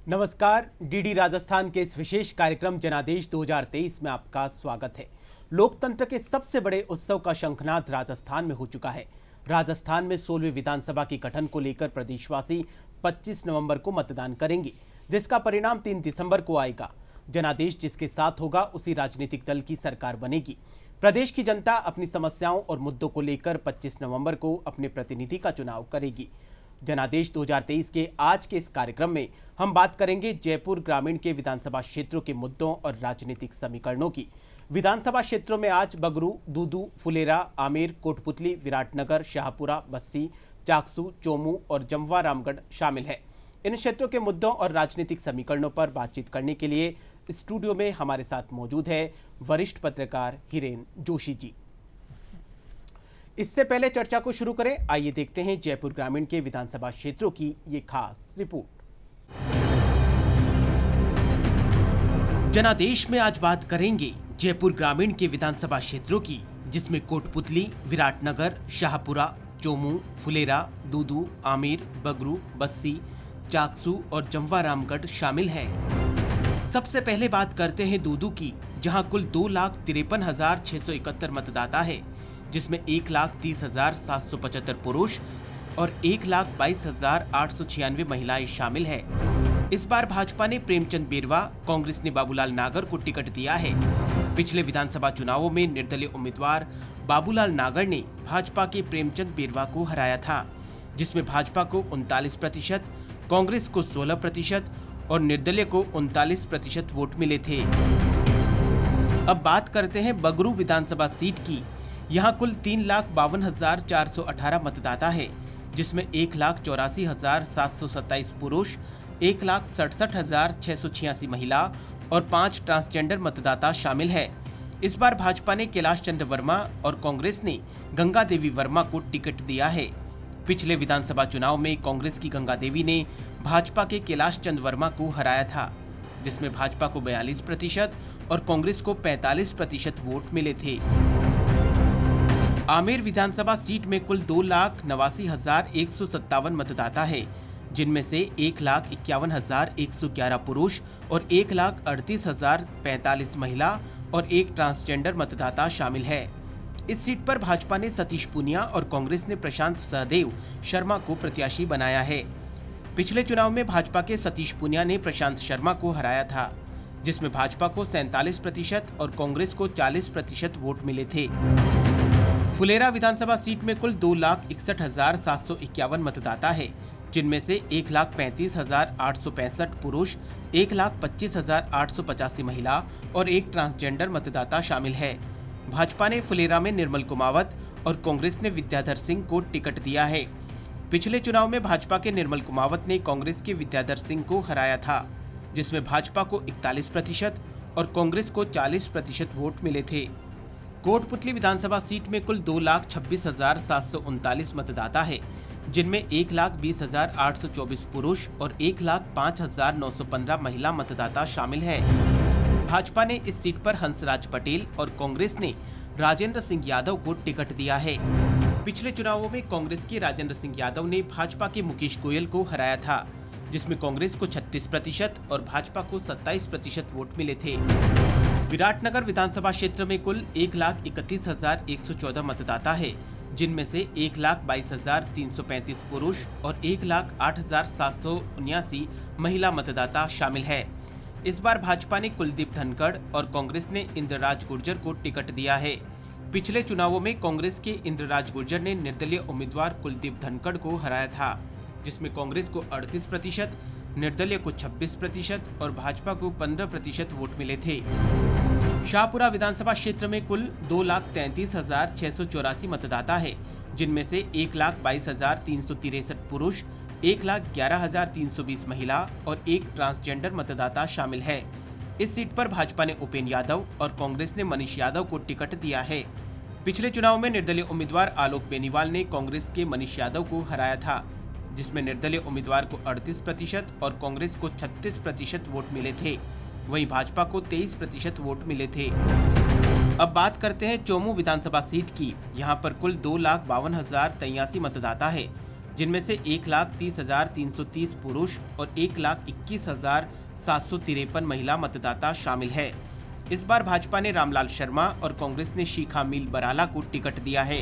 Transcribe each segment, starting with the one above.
नमस्कार। डीडी राजस्थान के इस विशेष कार्यक्रम जनादेश 2023 में आपका स्वागत है। लोकतंत्र के सबसे बड़े उत्सव का शंखनाद राजस्थान में हो चुका है। राजस्थान में 16वीं विधानसभा के गठन को लेकर प्रदेशवासी 25 नवंबर को मतदान करेंगे, जिसका परिणाम 3 दिसंबर को आएगा। जनादेश जिसके साथ होगा उसी राजनीतिक दल की सरकार बनेगी। प्रदेश की जनता अपनी समस्याओं और मुद्दों को लेकर 25 नवंबर को अपने प्रतिनिधि का चुनाव करेगी। जनादेश 2023 के आज के इस कार्यक्रम में हम बात करेंगे जयपुर ग्रामीण के विधानसभा क्षेत्रों के मुद्दों और राजनीतिक समीकरणों की। विधानसभा क्षेत्रों में आज बगरू, दूदू, फुलेरा, आमेर, कोटपुतली, विराटनगर, शाहपुरा, बस्सी, चाकसू, चोमू और जमवा रामगढ़ शामिल है। इन क्षेत्रों के मुद्दों और राजनीतिक समीकरणों पर बातचीत करने के लिए स्टूडियो में हमारे साथ मौजूद है वरिष्ठ पत्रकार हिरेन जोशी जी। इससे पहले चर्चा को शुरू करें, आइए देखते हैं जयपुर ग्रामीण के विधानसभा क्षेत्रों की ये खास रिपोर्ट। जनादेश में आज बात करेंगे जयपुर ग्रामीण के विधानसभा क्षेत्रों की, जिसमें कोटपुतली, विराटनगर, शाहपुरा, चोमू, फुलेरा, दूदू, आमेर, बगरू, बस्सी, चाकसू और जमवा रामगढ़ शामिल है। सबसे पहले बात करते हैं दूदू की, जहां कुल 2,53,671 मतदाता है, जिसमें 1,30,775 पुरुष और 1,22,896 महिलाएं शामिल है। इस बार भाजपा ने प्रेमचंद बेरवा, कांग्रेस ने बाबूलाल नागर को टिकट दिया है। पिछले विधानसभा चुनावों में निर्दलीय उम्मीदवार बाबूलाल नागर ने भाजपा के प्रेमचंद बेरवा को हराया था, जिसमें भाजपा को 39%, कांग्रेस को 16% और निर्दलीय को 39% वोट मिले थे। अब बात करते हैं बगरू विधानसभा सीट की। यहाँ कुल 3,52,418 मतदाता है, जिसमें 1,84,727 पुरुष, 1,67,686 महिला और 5 ट्रांसजेंडर मतदाता शामिल है। इस बार भाजपा ने कैलाश चंद्र वर्मा और कांग्रेस ने गंगा देवी वर्मा को टिकट दिया है। पिछले विधानसभा चुनाव में कांग्रेस की गंगा देवी ने भाजपा के कैलाश चंद्र वर्मा को हराया था, जिसमें भाजपा को 42% और कांग्रेस को 45% वोट मिले थे। आमेर विधानसभा सीट में कुल 2,89,157 मतदाता है, जिनमें से 1,51,111 पुरुष और 1,38,045 महिला और 1 ट्रांसजेंडर मतदाता शामिल है। इस सीट पर भाजपा ने सतीश पुनिया और कांग्रेस ने प्रशांत सहदेव शर्मा को प्रत्याशी बनाया है। पिछले चुनाव में भाजपा के सतीश पुनिया ने प्रशांत शर्मा को हराया था, जिसमें भाजपा को 47% और कांग्रेस को 40% वोट मिले थे। फुलेरा विधानसभा सीट में कुल 2,61,751 मतदाता है, जिनमें से 1,35,865 पुरुष, 1,25,885 महिला और 1 ट्रांसजेंडर मतदाता शामिल है। भाजपा ने फुलेरा में निर्मल कुमावत और कांग्रेस ने विद्याधर सिंह को टिकट दिया है। पिछले चुनाव में भाजपा के निर्मल कुमावत ने कांग्रेस के विद्याधर सिंह को हराया था, जिसमें भाजपा को 41% और कांग्रेस को 40% वोट मिले थे। कोटपुतली विधानसभा सीट में कुल 2,26,739 मतदाता है, जिनमें 1,20,824 पुरुष और 1,05,915 महिला मतदाता शामिल है। भाजपा ने इस सीट पर हंसराज पटेल और कांग्रेस ने राजेंद्र सिंह यादव को टिकट दिया है। पिछले चुनावों में कांग्रेस के राजेंद्र सिंह यादव ने भाजपा के मुकेश गोयल को हराया था, जिसमें कांग्रेस को 36% और भाजपा को 27% वोट मिले थे। विराटनगर विधानसभा क्षेत्र में कुल 1,31,114 मतदाता है, जिनमें से 1,22,335 पुरुष और 1,08,779 महिला मतदाता शामिल है। इस बार भाजपा ने कुलदीप धनखड़ और कांग्रेस ने इंद्रराज गुर्जर को टिकट दिया है। पिछले चुनावों में कांग्रेस के इंद्रराज गुर्जर ने निर्दलीय उम्मीदवार कुलदीप धनखड़ को हराया था, जिसमें कांग्रेस को 38%, निर्दलीय को 26% और भाजपा को 15% वोट मिले थे। शाहपुरा विधानसभा क्षेत्र में कुल 2,33,684 मतदाता है, जिनमें से 1,22,363 पुरुष, 1,11,320 महिला और 1 ट्रांसजेंडर मतदाता शामिल है। इस सीट पर भाजपा ने उपेन यादव और कांग्रेस ने मनीष यादव को टिकट दिया है। पिछले चुनाव में निर्दलीय उम्मीदवार आलोक बेनीवाल ने कांग्रेस के मनीष यादव को हराया था, जिसमें निर्दलीय उम्मीदवार को 38% और कांग्रेस को 36% वोट मिले थे। वहीं भाजपा को 23% वोट मिले थे। अब बात करते हैं चोमू विधानसभा सीट की। यहां पर कुल 2,52,083 मतदाता है, जिनमें से 1,30,330 पुरुष और 1,21,753 महिला मतदाता शामिल है। इस बार भाजपा ने रामलाल शर्मा और कांग्रेस ने शिखा मील बराला को टिकट दिया है।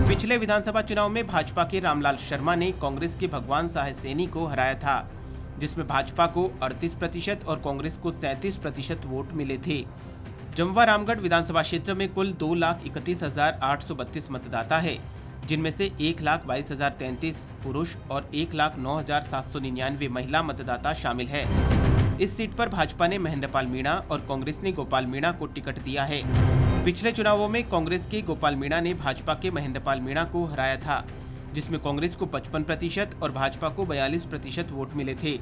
पिछले विधानसभा चुनाव में भाजपा के रामलाल शर्मा ने कांग्रेस के भगवान साहे सैनी को हराया था, जिसमें भाजपा को 38% और कांग्रेस को 37% वोट मिले थे। जमवा रामगढ़ विधानसभा क्षेत्र में कुल 2,31,832 मतदाता है, जिनमें से 1,22,033 पुरुष और 1,09,799 महिला मतदाता शामिल है। इस सीट पर भाजपा ने महेंद्रपाल मीणा और कांग्रेस ने गोपाल मीणा को टिकट दिया है। पिछले चुनावों में कांग्रेस के गोपाल मीणा ने भाजपा के महेंद्रपाल मीणा को हराया था, जिसमें कांग्रेस को 55% और भाजपा को 42% वोट मिले थे।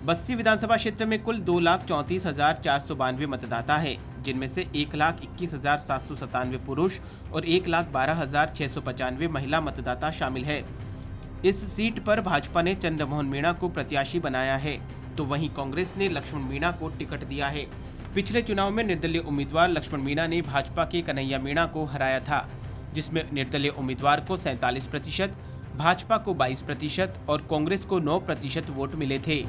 बस्सी विधानसभा क्षेत्र में कुल 2,34,492 मतदाता है, जिनमें से 1,21,797 पुरुष और 1,12,695 महिला मतदाता शामिल है। इस सीट पर भाजपा ने चंद्रमोहन मीणा को प्रत्याशी बनाया है, तो वहीं कांग्रेस ने लक्ष्मण मीणा को टिकट दिया है। पिछले चुनाव में निर्दलीय उम्मीदवार लक्ष्मण मीणा ने भाजपा के कन्हैया मीणा को हराया था, जिसमें निर्दलीय उम्मीदवार को 47%, भाजपा को 22% और कांग्रेस को 9% वोट मिले थे।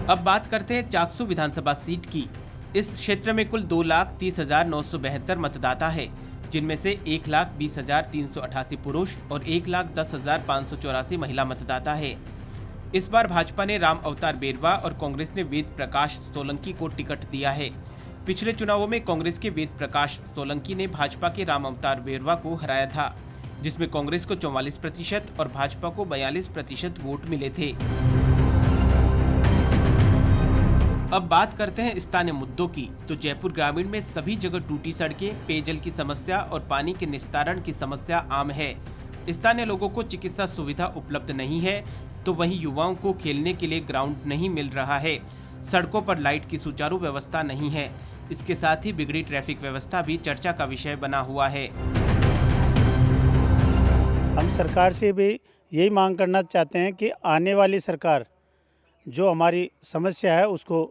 अब बात करते हैं चाकसू विधानसभा सीट की। इस क्षेत्र में कुल 2,30,972 मतदाता है, जिनमें से 1,20,388 पुरुष और 1,10,584 महिला मतदाता है। इस बार भाजपा ने राम अवतार बेरवा और कांग्रेस ने वेद प्रकाश सोलंकी को टिकट दिया है। पिछले चुनावों में कांग्रेस के वेद प्रकाश सोलंकी ने भाजपा के राम अवतार बेरवा को हराया था, जिसमें कांग्रेस को 44% और भाजपा को 42% वोट मिले थे। अब बात करते हैं स्थानीय मुद्दों की। तो जयपुर ग्रामीण में सभी जगह टूटी सड़कें, पेयजल की समस्या और पानी के निस्तारण की समस्या आम है। स्थानीय लोगों को चिकित्सा सुविधा उपलब्ध नहीं है, तो वहीं युवाओं को खेलने के लिए ग्राउंड नहीं मिल रहा है। सड़कों पर लाइट की सुचारू व्यवस्था नहीं है। इसके साथ ही बिगड़ी ट्रैफिक व्यवस्था भी चर्चा का विषय बना हुआ है। हम सरकार से भी यही मांग करना चाहते हैं कि आने वाली सरकार जो हमारी समस्या है उसको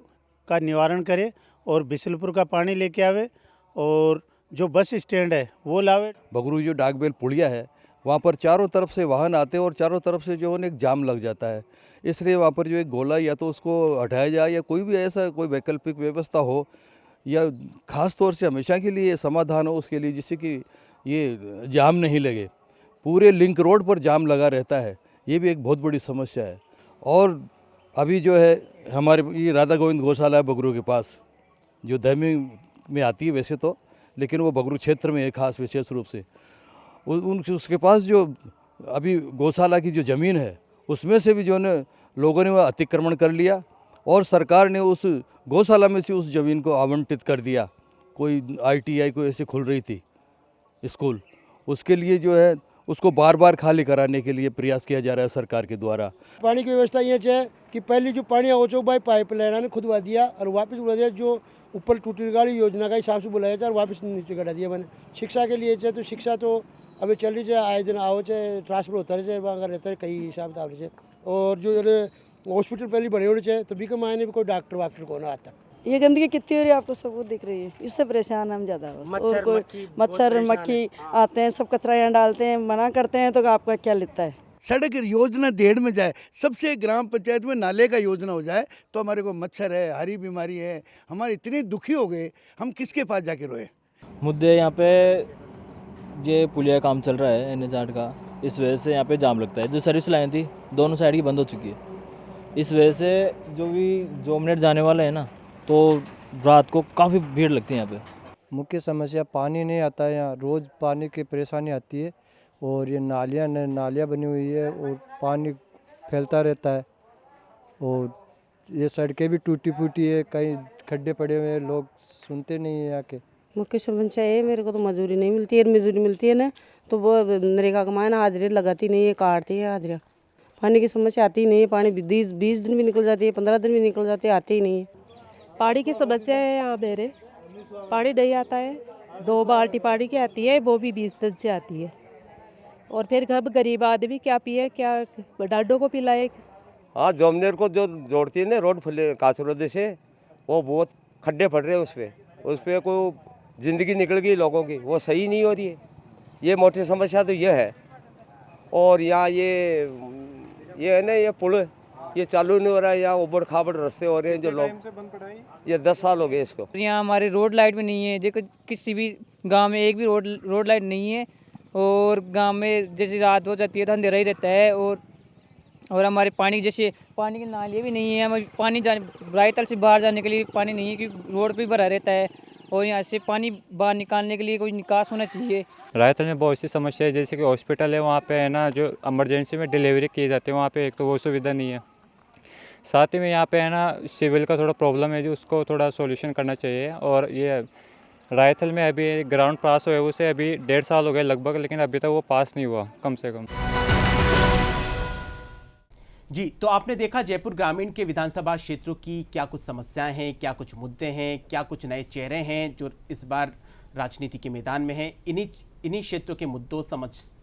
का निवारण करे और बिसलपुर का पानी लेके आवे और जो बस स्टैंड है वो लावे। बगरू जो डाकबेल पुलिया है वहाँ पर चारों तरफ से वाहन आते हैं और चारों तरफ से जो है एक जाम लग जाता है, इसलिए वहाँ पर जो एक गोला या तो उसको हटाया जाए या कोई भी ऐसा कोई वैकल्पिक व्यवस्था हो या ख़ास तौर से हमेशा के लिए समाधान हो उसके लिए, जिससे कि ये जाम नहीं लगे। पूरे लिंक रोड पर जाम लगा रहता है, ये भी एक बहुत बड़ी समस्या है। और अभी जो है हमारे ये राधा गोविंद गौशाला है बगरू के पास, जो दहमी में आती है वैसे तो, लेकिन वो बगरू क्षेत्र में है खास विशेष रूप से। उसके पास जो अभी गौशाला की जो ज़मीन है उसमें से भी जो है लोगों ने वह अतिक्रमण कर लिया और सरकार ने उस गौशाला में से उस ज़मीन को आवंटित कर दिया। कोई ITI को ऐसे खुल रही थी स्कूल, उसके लिए जो है उसको बार बार खाली कराने के लिए प्रयास किया जा रहा है सरकार के द्वारा। पानी की व्यवस्था ये है कि पहले जो पानी हो भाई पाइप लाइन ने खुदवा दिया और वापस बुला दिया, जो ऊपर टूटी गाड़ी योजना का हिसाब से बुलाया था और वापस नीचे कटा दिया मैंने। शिक्षा के लिए तो शिक्षा तो अभी चल रही है, आए दिन आओ चाहे ट्रांसफर होता रहे वहाँ रहता है कई हिसाब किताब रहे। और जो हॉस्पिटल पहले बने हो रहे तो भी कमाए भी कोई डॉक्टर वाक्टर कौन आता। ये गंदगी कितनी हो रही है आपको सबको दिख रही है, इससे परेशान हम ज़्यादा बस। और कोई मच्छर मक्खी आते हैं, सब कचरा यहाँ डालते हैं, मना करते हैं तो आपका क्या लेता है। सड़क योजना 1.5 में जाए, सबसे ग्राम पंचायत में नाले का योजना हो जाए तो हमारे को मच्छर है, हरी बीमारी है, हमारे इतने दुखी हो गए, हम किसके पास जाके रोए। मुद्दे यहाँ पे ये पुलिया काम चल रहा है NH8 का, इस वजह से यहाँ पे जाम लगता है। जो सर्विस लाइन थी दोनों साइड की बंद हो चुकी है, इस वजह से जो भी 2 मिनट जाने वाला है ना तो रात को काफ़ी भीड़ लगती है यहाँ पे। मुख्य समस्या पानी नहीं आता है, यहाँ रोज़ पानी की परेशानी आती है और ये नालियाँ बनी हुई है और पानी फैलता रहता है और ये सड़कें भी टूटी फूटी है, कहीं खड्डे पड़े हुए हैं, लोग सुनते नहीं है यहाँ के। मुख्य समस्या है मेरे को तो मजदूरी नहीं मिलती है, मजदूरी मिलती है ना तो वो नरेगा कमाए ना हाजिरी लगाती नहीं है, काटती है हाजिरा। पानी की समस्या आती ही नहीं है, पानी 20 दिन भी निकल जाती है, 15 दिन भी निकल जाती है, आती ही नहीं है। पानी की समस्या है यहाँ मेरे, पानी नहीं आता है, 2 बाल्टी पानी की आती है वो भी 20 दिन से आती है। और फिर घर गरीब आदमी क्या पिए, क्या डाडो को पिलाए। हाँ, जोमनेर को जो जोड़ती है ना रोड कासरोदे से, वो बहुत खड्डे पड़ रहे हैं उस पर कोई ज़िंदगी निकल गई लोगों की, वो सही नहीं हो रही है। ये मोटी समस्या तो ये है। और यहाँ ये है ना, ये पुल ये चालू नहीं हो रहा है, यहाँ उबड़ खाबड़ रास्ते हो रहे हैं जो लोग, ये 10 साल हो गए इसको। यहाँ हमारी रोड लाइट भी नहीं है, देखो किसी भी गांव में एक भी रोड लाइट नहीं है, और गांव में जैसे रात हो जाती है तो अंधेरा ही रहता है, और हमारे पानी जैसे पानी की नाली भी नहीं है, हमें पानी रायतल से बाहर जाने के लिए पानी नहीं है क्योंकि रोड पे भरा रहता है, और यहाँ से पानी बाहर निकालने के लिए कोई निकास होना चाहिए। रायतल में बहुत सी समस्या है, जैसे कि हॉस्पिटल है, वहाँ पे है ना जो इमरजेंसी में डिलीवरी की जाती है, वहाँ पे एक तो वो सुविधा नहीं है। साथ ही में यहाँ पे है ना सिविल का थोड़ा प्रॉब्लम है, जो उसको थोड़ा सॉल्यूशन करना चाहिए। और ये रायतल में अभी ग्राउंड पास हुए उसे अभी 1.5 साल हो गए लगभग, लेकिन अभी तक वो पास नहीं हुआ कम से कम। जी, तो आपने देखा जयपुर ग्रामीण के विधानसभा क्षेत्रों की क्या कुछ समस्याएं हैं, क्या कुछ मुद्दे हैं, क्या कुछ नए चेहरे हैं जो इस बार राजनीति के मैदान में हैं। इन्हीं क्षेत्रों के मुद्दों,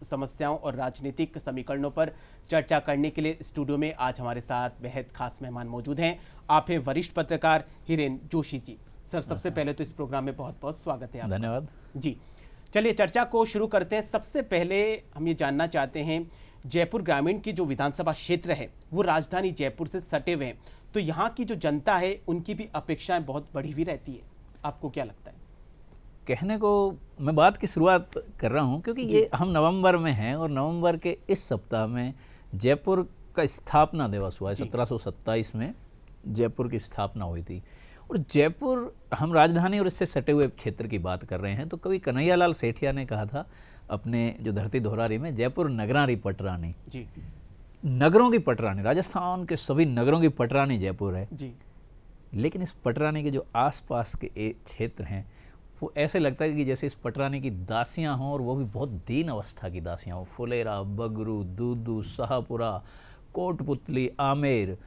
समस्याओं और राजनीतिक समीकरणों पर चर्चा करने के लिए स्टूडियो में आज हमारे साथ बेहद खास मेहमान मौजूद हैं। आप हैं वरिष्ठ पत्रकार हिरेन जोशी जी। सर, सबसे पहले तो इस प्रोग्राम में बहुत बहुत स्वागत है आपका। धन्यवाद जी। चलिए चर्चा को शुरू करते हैं। सबसे पहले हम ये जानना चाहते हैं, जयपुर ग्रामीण की जो विधानसभा क्षेत्र है वो राजधानी जयपुर से सटे हुए हैं, तो यहाँ की जो जनता है उनकी भी अपेक्षाएं बहुत बढ़ी हुई रहती है। आपको क्या लगता है? कहने को मैं बात की शुरुआत कर रहा हूँ क्योंकि ये हम नवंबर में हैं और नवंबर के इस सप्ताह में जयपुर का स्थापना दिवस हुआ है। 1727 में जयपुर की स्थापना हुई थी। और जयपुर, हम राजधानी और इससे सटे हुए क्षेत्र की बात कर रहे हैं, तो कवि कन्हैयालाल सेठिया ने कहा था अपने जो धरती दोहरारी में, जयपुर नगरारी पटरानी जी। नगरों की पटरानी, राजस्थान के सभी नगरों की पटरानी जयपुर है जी। लेकिन इस पटरानी के जो आसपास के क्षेत्र हैं वो ऐसे लगता है कि जैसे इस पटरानी की दासियां हों, और वो भी बहुत दीन अवस्था की दासियां हों। फुलेरा, बगरू, दूदू, शाहपुरा, कोटपुतली, आमेर।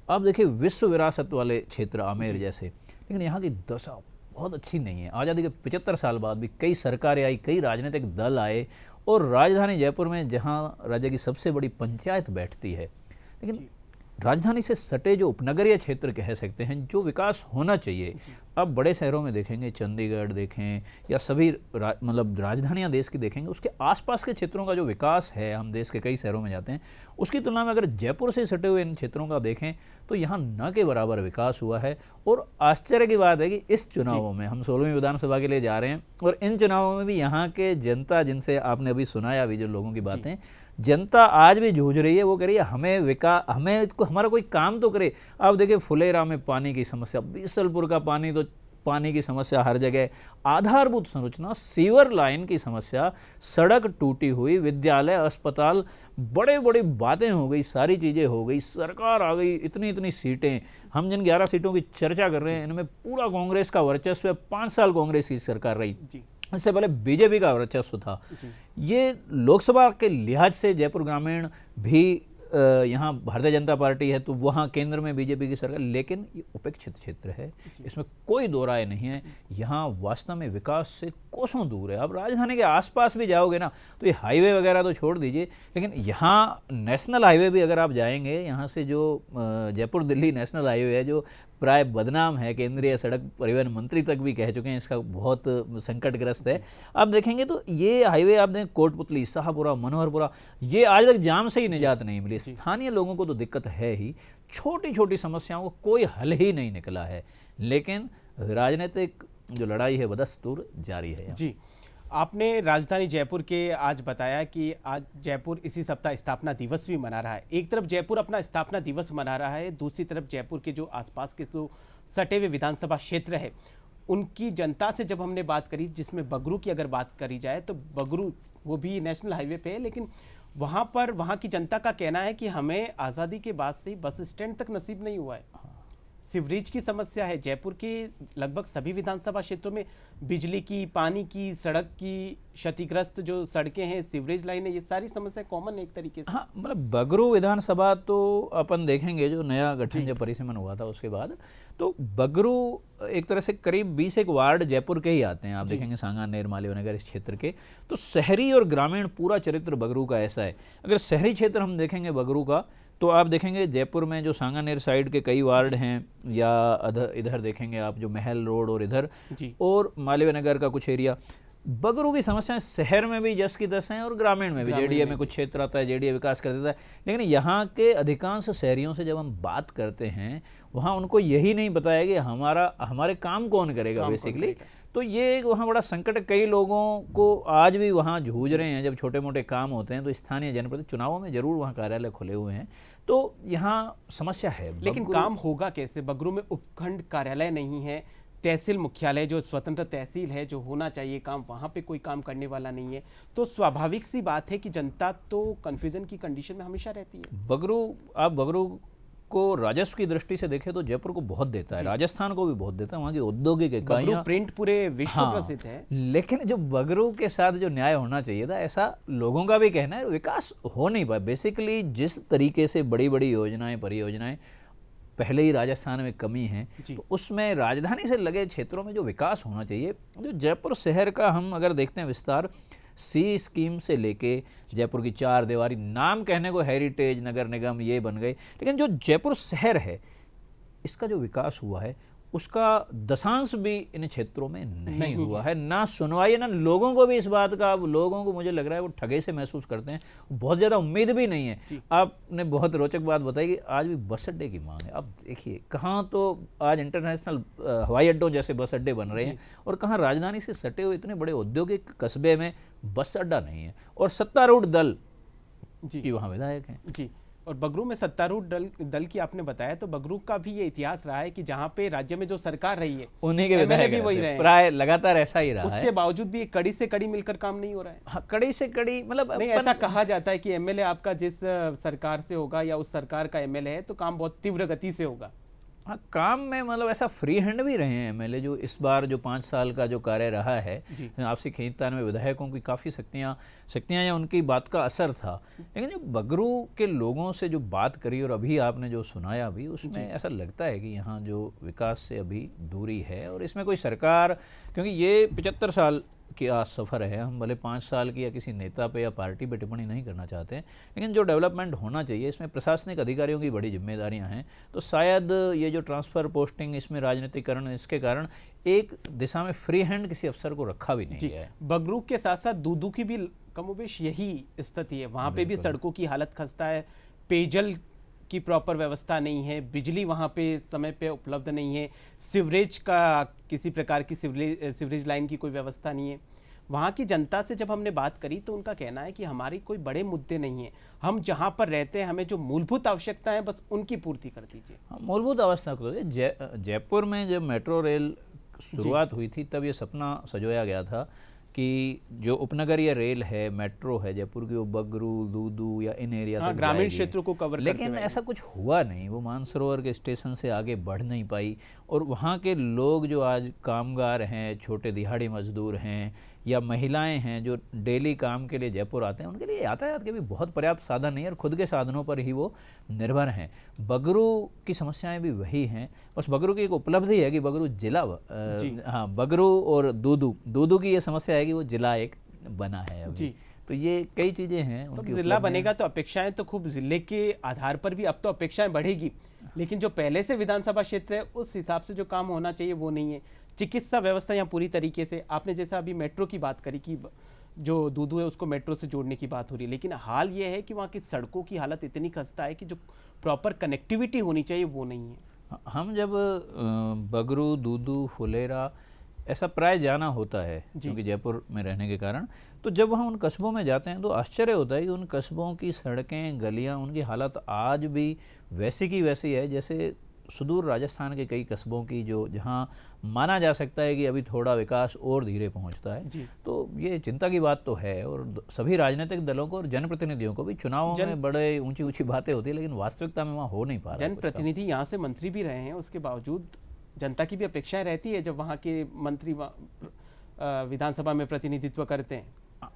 आप देखिए विश्व विरासत वाले क्षेत्र आमेर जैसे, लेकिन यहाँ की दशा बहुत अच्छी नहीं है। आज़ादी के 75 साल बाद भी कई सरकारें आई, कई राजनीतिक दल आए, और राजधानी जयपुर में जहाँ राज्य की सबसे बड़ी पंचायत बैठती है, लेकिन राजधानी से सटे जो उपनगरीय क्षेत्र कह सकते हैं, जो विकास होना चाहिए, अब बड़े शहरों में देखेंगे, चंडीगढ़ देखें या सभी मतलब राजधानियां देश की देखेंगे, उसके आसपास के क्षेत्रों का जो विकास है, हम देश के कई शहरों में जाते हैं, उसकी तुलना में अगर जयपुर से सटे हुए इन क्षेत्रों का देखें तो यहाँ न के बराबर विकास हुआ है। और आश्चर्य की बात है कि इस चुनावों में, हम 16वीं विधानसभा के लिए जा रहे हैं, और इन चुनावों में भी यहाँ के जनता, जिनसे आपने अभी सुनाया अभी जो लोगों की बातें, जनता आज भी जूझ रही है। वो कह रही है हमें हमारा कोई काम तो करे। आप देखिए फुलेरा में पानी की समस्या, बीसलपुर का पानी की समस्या हर जगह, आधारभूत संरचना, सीवर लाइन की समस्या, सड़क टूटी हुई, विद्यालय, अस्पताल, बड़े बातें हो गई, सारी चीज़ें हो गई, सरकार आ गई, इतनी सीटें। हम जिन 11 सीटों की चर्चा कर रहे हैं इनमें पूरा कांग्रेस का वर्चस्व है। 5 साल कांग्रेस की सरकार रही, इससे पहले बीजेपी का वर्चस्व था। ये लोकसभा के लिहाज से जयपुर ग्रामीण भी यहाँ भारतीय जनता पार्टी है तो वहाँ केंद्र में बीजेपी की सरकार, लेकिन ये उपेक्षित क्षेत्र है, इसमें कोई दो राय नहीं है। यहाँ वास्तव में विकास से कोसों दूर है। आप राजधानी के आसपास भी जाओगे ना तो ये हाईवे वगैरह तो छोड़ दीजिए, लेकिन यहाँ नेशनल हाईवे भी अगर आप जाएंगे, यहाँ से जो जयपुर दिल्ली नेशनल हाईवे है जो प्राय बदनाम है, केंद्रीय सड़क परिवहन मंत्री तक भी कह चुके हैं इसका बहुत संकटग्रस्त है। आप देखेंगे तो ये हाईवे आप देखें, कोटपुतली, शाहपुरा, मनोहरपुरा, ये आज तक जाम से ही निजात नहीं मिली। स्थानीय लोगों को तो दिक्कत है ही, छोटी समस्याओं को कोई हल ही नहीं निकला है, लेकिन राजनीतिक जो लड़ाई है बदस्तूर जारी है। जी, आपने राजधानी जयपुर के आज बताया कि आज जयपुर इसी सप्ताह स्थापना दिवस भी मना रहा है। एक तरफ जयपुर अपना स्थापना दिवस मना रहा है, दूसरी तरफ जयपुर के जो आसपास के जो सटे हुए विधानसभा क्षेत्र है उनकी जनता से जब हमने बात करी, जिसमें बगरू की अगर बात करी जाए तो बगरू वो भी नेशनल हाईवे पे है, लेकिन वहाँ की जनता का कहना है कि हमें आज़ादी के बाद से बस स्टैंड तक नसीब नहीं हुआ है। सीवरेज की समस्या है। जयपुर के लगभग सभी विधानसभा क्षेत्रों में बिजली की, पानी की, सड़क की क्षतिग्रस्त जो सड़कें हैं, सीवरेज लाइन है, ये सारी समस्या कॉमन है एक तरीके से। हाँ, मतलब बगरू विधानसभा तो अपन देखेंगे जो नया गठन जब परिसीमन हुआ था उसके बाद, तो बगरू एक तरह से करीब 20 एक वार्ड जयपुर के ही आते हैं। आप देखेंगे सांगानेर, मालीवनगर, इस क्षेत्र के। तो शहरी और ग्रामीण पूरा चरित्र बगरू का ऐसा है। अगर शहरी क्षेत्र हम देखेंगे बगरू का, तो आप देखेंगे जयपुर में जो सांगानेर साइड के कई वार्ड हैं, या इधर देखेंगे आप जो महल रोड और इधर, और मालवीय नगर का कुछ एरिया, बगरू की समस्याएं शहर में भी जस की तस हैं और ग्रामीण में भी। जेडीए में कुछ क्षेत्र आता है, जेडीए विकास कर देता है, लेकिन यहाँ के अधिकांश शहरियों से जब हम बात करते हैं वहाँ उनको यही नहीं बताया कि हमारे काम कौन करेगा बेसिकली। तो ये एक वहाँ बड़ा संकट है। कई लोगों को आज भी वहाँ जूझ रहे हैं। जब छोटे मोटे काम होते हैं तो स्थानीय जनप्रतिनिधि चुनावों में जरूर वहाँ कार्यालय खुले हुए हैं, तो यहाँ समस्या है। लेकिन काम होगा कैसे? बगरू में उपखंड कार्यालय नहीं है, तहसील मुख्यालय जो स्वतंत्र तहसील है, जो होना चाहिए काम, वहाँ पे कोई काम करने वाला नहीं है। तो स्वाभाविक सी बात है कि जनता तो कन्फ्यूजन की कंडीशन में हमेशा रहती है। बगरू को राजस्व की दृष्टि से देखें तो जयपुर को बहुत देता है, राजस्थान को भी बहुत देता है। वहाँ की औद्योगिक इकाइयाँ, प्रिंट पूरे विश्व प्रसिद्ध है। लेकिन जो बगरू के साथ जो न्याय होना चाहिए था, ऐसा लोगों का भी कहना है, विकास हो नहीं पाया। बेसिकली जिस तरीके से बड़ी बड़ी योजनाएं, परियोजनाएं पहले ही राजस्थान में कमी है, तो उसमें राजधानी से लगे क्षेत्रों में जो विकास होना चाहिए, जो जयपुर शहर का हम अगर देखते हैं विस्तार, सी स्कीम से लेके जयपुर की 4 दीवारी, नाम कहने को हेरिटेज नगर निगम ये बन गए, लेकिन जो जयपुर शहर है इसका जो विकास हुआ है उसका दशांश भी इन क्षेत्रों में नहीं हुआ है। ना सुनवाई, ना लोगों को भी इस बात का, अब लोगों को मुझे लग रहा है वो ठगे से महसूस करते हैं, बहुत ज़्यादा उम्मीद भी नहीं है। आपने बहुत रोचक बात बताई कि आज भी बस अड्डे की मांग है। अब देखिए कहाँ तो आज इंटरनेशनल हवाई अड्डों जैसे बस अड्डे बन रहे हैं और कहाँ राजधानी से सटे हुए इतने बड़े औद्योगिक कस्बे में बस अड्डा नहीं है, और सत्तारूढ़ दल की वहाँ विधायक हैं। जी, और बगरू में सत्तारूढ़ दल की आपने बताया, तो बगरू का भी ये इतिहास रहा है कि जहाँ पे राज्य में जो सरकार रही है उन्हीं के विधायक भी वही रहे, प्राय लगातार ऐसा ही रहा है। उसके बावजूद भी कड़ी से कड़ी मिलकर काम नहीं हो रहा है। हाँ, कड़ी से कड़ी मतलब नहीं, ऐसा कहा जाता है कि एमएलए आपका जिस सरकार से होगा या उस सरकार का एमएलए है तो काम बहुत तीव्र गति से होगा। हाँ, काम में मतलब ऐसा फ्री हैंड भी रहे हैं एमएलए। जो इस बार जो 5 साल का जो कार्य रहा है, आपसी खींचतान में विधायकों की काफ़ी शक्तियाँ या उनकी बात का असर था। लेकिन जो बगरू के लोगों से जो बात करी और अभी आपने जो सुनाया भी, उसमें ऐसा लगता है कि यहाँ जो विकास से अभी दूरी है, और इसमें कोई सरकार, क्योंकि ये 75 साल क्या सफ़र है, हम भले 5 साल की या किसी नेता पे या पार्टी पे टिप्पणी नहीं करना चाहते हैं, लेकिन जो डेवलपमेंट होना चाहिए इसमें प्रशासनिक अधिकारियों की बड़ी जिम्मेदारियां हैं। तो शायद ये जो ट्रांसफ़र पोस्टिंग, इसमें राजनीतिकरण, इसके कारण एक दिशा में फ्री हैंड किसी अफसर को रखा भी नहीं है। बगरू के साथ साथ दूदू की भी कमोबेश यही स्थिति है। वहाँ पे भी सड़कों की हालत खस्ता है, पेयजल की प्रॉपर व्यवस्था नहीं है, बिजली वहाँ पे समय पे उपलब्ध नहीं है, सीवरेज का किसी प्रकार की सीवरेज लाइन की कोई व्यवस्था नहीं है। वहाँ की जनता से जब हमने बात करी तो उनका कहना है कि हमारी कोई बड़े मुद्दे नहीं है, हम जहाँ पर रहते हैं हमें जो मूलभूत आवश्यकता है बस उनकी पूर्ति कर दीजिए। मूलभूत आवश्यकता को जयपुर में जब मेट्रो रेल शुरुआत हुई थी तब ये सपना सजोया गया था कि जो उपनगरीय रेल है, मेट्रो है जयपुर की, वो बगरू, दूदू या इन एरिया तक ग्रामीण क्षेत्रों को कवर करते लेकिन ऐसा कुछ हुआ नहीं। वो मानसरोवर के स्टेशन से आगे बढ़ नहीं पाई, और वहाँ के लोग जो आज कामगार हैं, छोटे दिहाड़ी मजदूर हैं या महिलाएं हैं जो डेली काम के लिए जयपुर आते हैं, उनके लिए यातायात के भी बहुत पर्याप्त साधन नहीं है और खुद के साधनों पर ही वो निर्भर हैं। बगरू की समस्याएं भी वही हैं। बस बगरू की एक उपलब्धि है कि बगरू जिला, हाँ, बगरू और दूदू की ये समस्या है कि वो जिला एक बना है अभी। तो ये कई चीज़ें हैं। तो जिला बनेगा तो अपेक्षाएं तो खूब जिले के आधार पर भी अब तो अपेक्षाएं बढ़ेगी, लेकिन जो पहले से विधानसभा क्षेत्र है उस हिसाब से जो काम होना चाहिए वो नहीं है। चिकित्सा व्यवस्था यहाँ पूरी तरीके से, आपने जैसा अभी मेट्रो की बात करी कि जो दूदू है उसको मेट्रो से जोड़ने की बात हो रही है, लेकिन हाल ये है कि वहाँ की सड़कों की हालत इतनी खस्ता है कि जो प्रॉपर कनेक्टिविटी होनी चाहिए वो नहीं है। हम जब बगरू, दूदू, फुलेरा ऐसा प्राय जाना होता है क्योंकि जयपुर में रहने के कारण, तो जब वहाँ उन कस्बों में जाते हैं तो आश्चर्य होता है कि उन कस्बों की सड़कें, गलियाँ, उनकी हालत आज भी वैसी की वैसी है जैसे सुदूर राजस्थान के कई कस्बों की, जो जहाँ माना जा सकता है कि अभी थोड़ा विकास और धीरे पहुँचता है। तो ये चिंता की बात तो है, और सभी राजनीतिक दलों को और जनप्रतिनिधियों को भी चुनावों में बड़े ऊंची ऊंची बातें होती है, लेकिन वास्तविकता में वहाँ हो नहीं पा रहा। जनप्रतिनिधि यहाँ से मंत्री भी रहे हैं, उसके बावजूद जनता की भी अपेक्षाएं रहती है जब वहाँ के मंत्री विधानसभा में प्रतिनिधित्व करते हैं।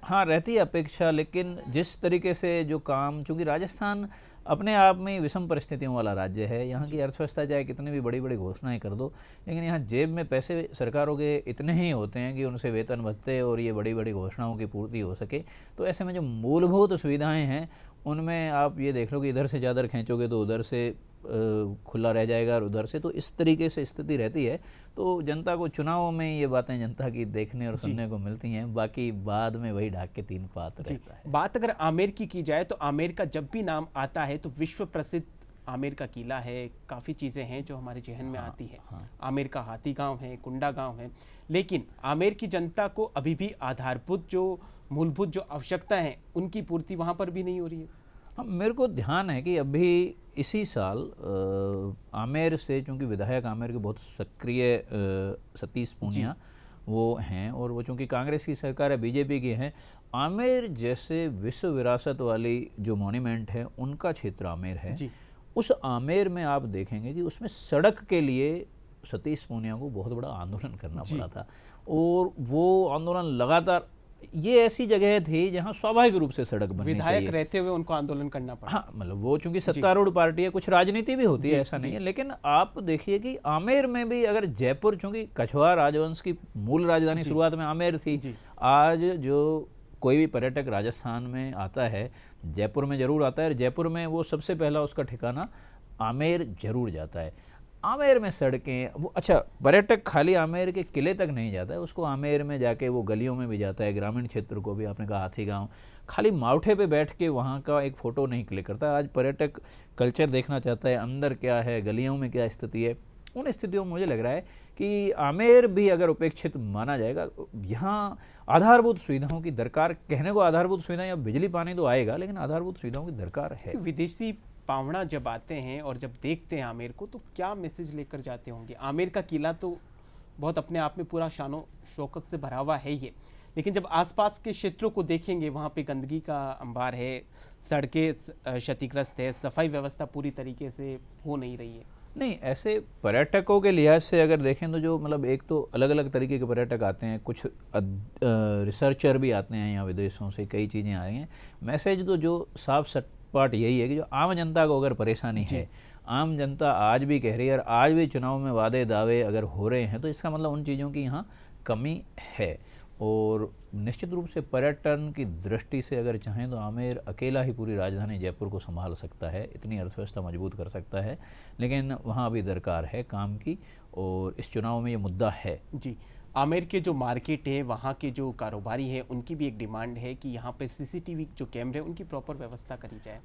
हाँ, रहती है अपेक्षा, लेकिन जिस तरीके से जो काम, चूँकि राजस्थान अपने आप में विषम परिस्थितियों वाला राज्य है, यहाँ की अर्थव्यवस्था चाहे कितनी भी बड़ी बड़ी घोषणाएं कर दो, लेकिन यहाँ जेब में पैसे सरकारों के इतने ही होते हैं कि उनसे वेतन भत्ते और ये बड़ी बड़ी घोषणाओं की पूर्ति हो सके। तो ऐसे में जो मूलभूत सुविधाएं हैं उनमें आप ये देख लो कि इधर से चादर खींचोगे तो उधर से खुला रह जाएगा और उधर से, तो इस तरीके से स्थिति रहती है। तो जनता को चुनावों में ये बातें जनता की देखने और सुनने को मिलती हैं, बाकी बाद में वही ढाक के तीन पात रहता है। बात अगर आमेर की जाए तो आमेर का जब भी नाम आता है तो विश्व प्रसिद्ध आमेर का किला है, काफ़ी चीज़ें हैं जो हमारे जहन में आती है। आमेर का हाथी गांव है, कुंडा गांव है, लेकिन आमेर की जनता को अभी भी आधारभूत जो मूलभूत जो आवश्यकता है उनकी पूर्ति वहाँ पर भी नहीं हो रही है। हाँ, मेरे को ध्यान है कि अभी इसी साल आमेर से, चूँकि विधायक आमेर के बहुत सक्रिय सतीश पूनिया वो हैं, और वो चूँकि कांग्रेस की सरकार है, बीजेपी की है, आमेर जैसे विश्व विरासत वाली जो मॉन्यूमेंट है उनका क्षेत्र आमेर है। उस आमेर में आप देखेंगे कि उसमें सड़क के लिए सतीश पूनिया को बहुत बड़ा आंदोलन करना पड़ा था, और वो आंदोलन लगातार, ये ऐसी जगह थी जहां स्वाभाविक रूप से सड़क बननी चाहिए। विधायक रहते हुए उनको आंदोलन करना पड़ा। हाँ, मतलब वो चूंकि सत्तारूढ़ पार्टी है, कुछ राजनीति भी होती है, ऐसा नहीं है, लेकिन आप देखिए कि आमेर में भी अगर जयपुर, चूंकि कछवाहा राजवंश की मूल राजधानी शुरुआत में आमेर थी, आज जो कोई भी पर्यटक राजस्थान में आता है जयपुर में जरूर आता है, और जयपुर में वो सबसे पहला उसका ठिकाना आमेर जरूर जाता है। आमेर में सड़कें, वो अच्छा, पर्यटक खाली आमेर के किले तक नहीं जाता है, उसको आमेर में जाके वो गलियों में भी जाता है, ग्रामीण क्षेत्र को भी, आपने कहा हाथी गांव, खाली माउठे पे बैठ के वहाँ का एक फ़ोटो नहीं क्लिक करता। आज पर्यटक कल्चर देखना चाहता है, अंदर क्या है, गलियों में क्या स्थिति है। उन स्थितियों में मुझे लग रहा है कि आमेर भी अगर उपेक्षित माना जाएगा, यहाँ आधारभूत सुविधाओं की दरकार, कहने को आधारभूत सुविधाएं, या बिजली पानी तो आएगा, लेकिन आधारभूत सुविधाओं की दरकार है। विदेशी पावड़ा जब आते हैं और जब देखते हैं आमेर को, तो क्या मैसेज लेकर जाते होंगे? आमेर का किला तो बहुत अपने आप में पूरा शानो शौकत से भरा हुआ है ही, लेकिन जब आसपास के क्षेत्रों को देखेंगे, वहाँ पे गंदगी का अंबार है, सड़कें क्षतिग्रस्त है, सफाई व्यवस्था पूरी तरीके से हो नहीं रही है। नहीं, ऐसे पर्यटकों के लिहाज से अगर देखें तो जो, मतलब एक तो अलग अलग तरीके के पर्यटक आते हैं, कुछ रिसर्चर भी आते हैं यहाँ विदेशों से, कई चीज़ें आ रही हैं। मैसेज तो जो साफ सपाट यही है कि जो आम जनता को अगर परेशानी है, आम जनता आज भी कह रही है, और आज भी चुनाव में वादे दावे अगर हो रहे हैं, तो इसका मतलब उन चीज़ों की यहाँ कमी है। और निश्चित रूप से पर्यटन की दृष्टि से अगर चाहें तो आमेर अकेला ही पूरी राजधानी जयपुर को संभाल सकता है, इतनी अर्थव्यवस्था मजबूत कर सकता है, लेकिन वहाँ अभी दरकार है काम की, और इस चुनाव में ये मुद्दा है। जी, आमेर के जो मार्केट है, वहाँ के जो कारोबारी हैं, उनकी भी एक डिमांड है कि यहाँ पे सीसीटीवी जो कैमरे, उनकी प्रॉपर व्यवस्था करी जाए।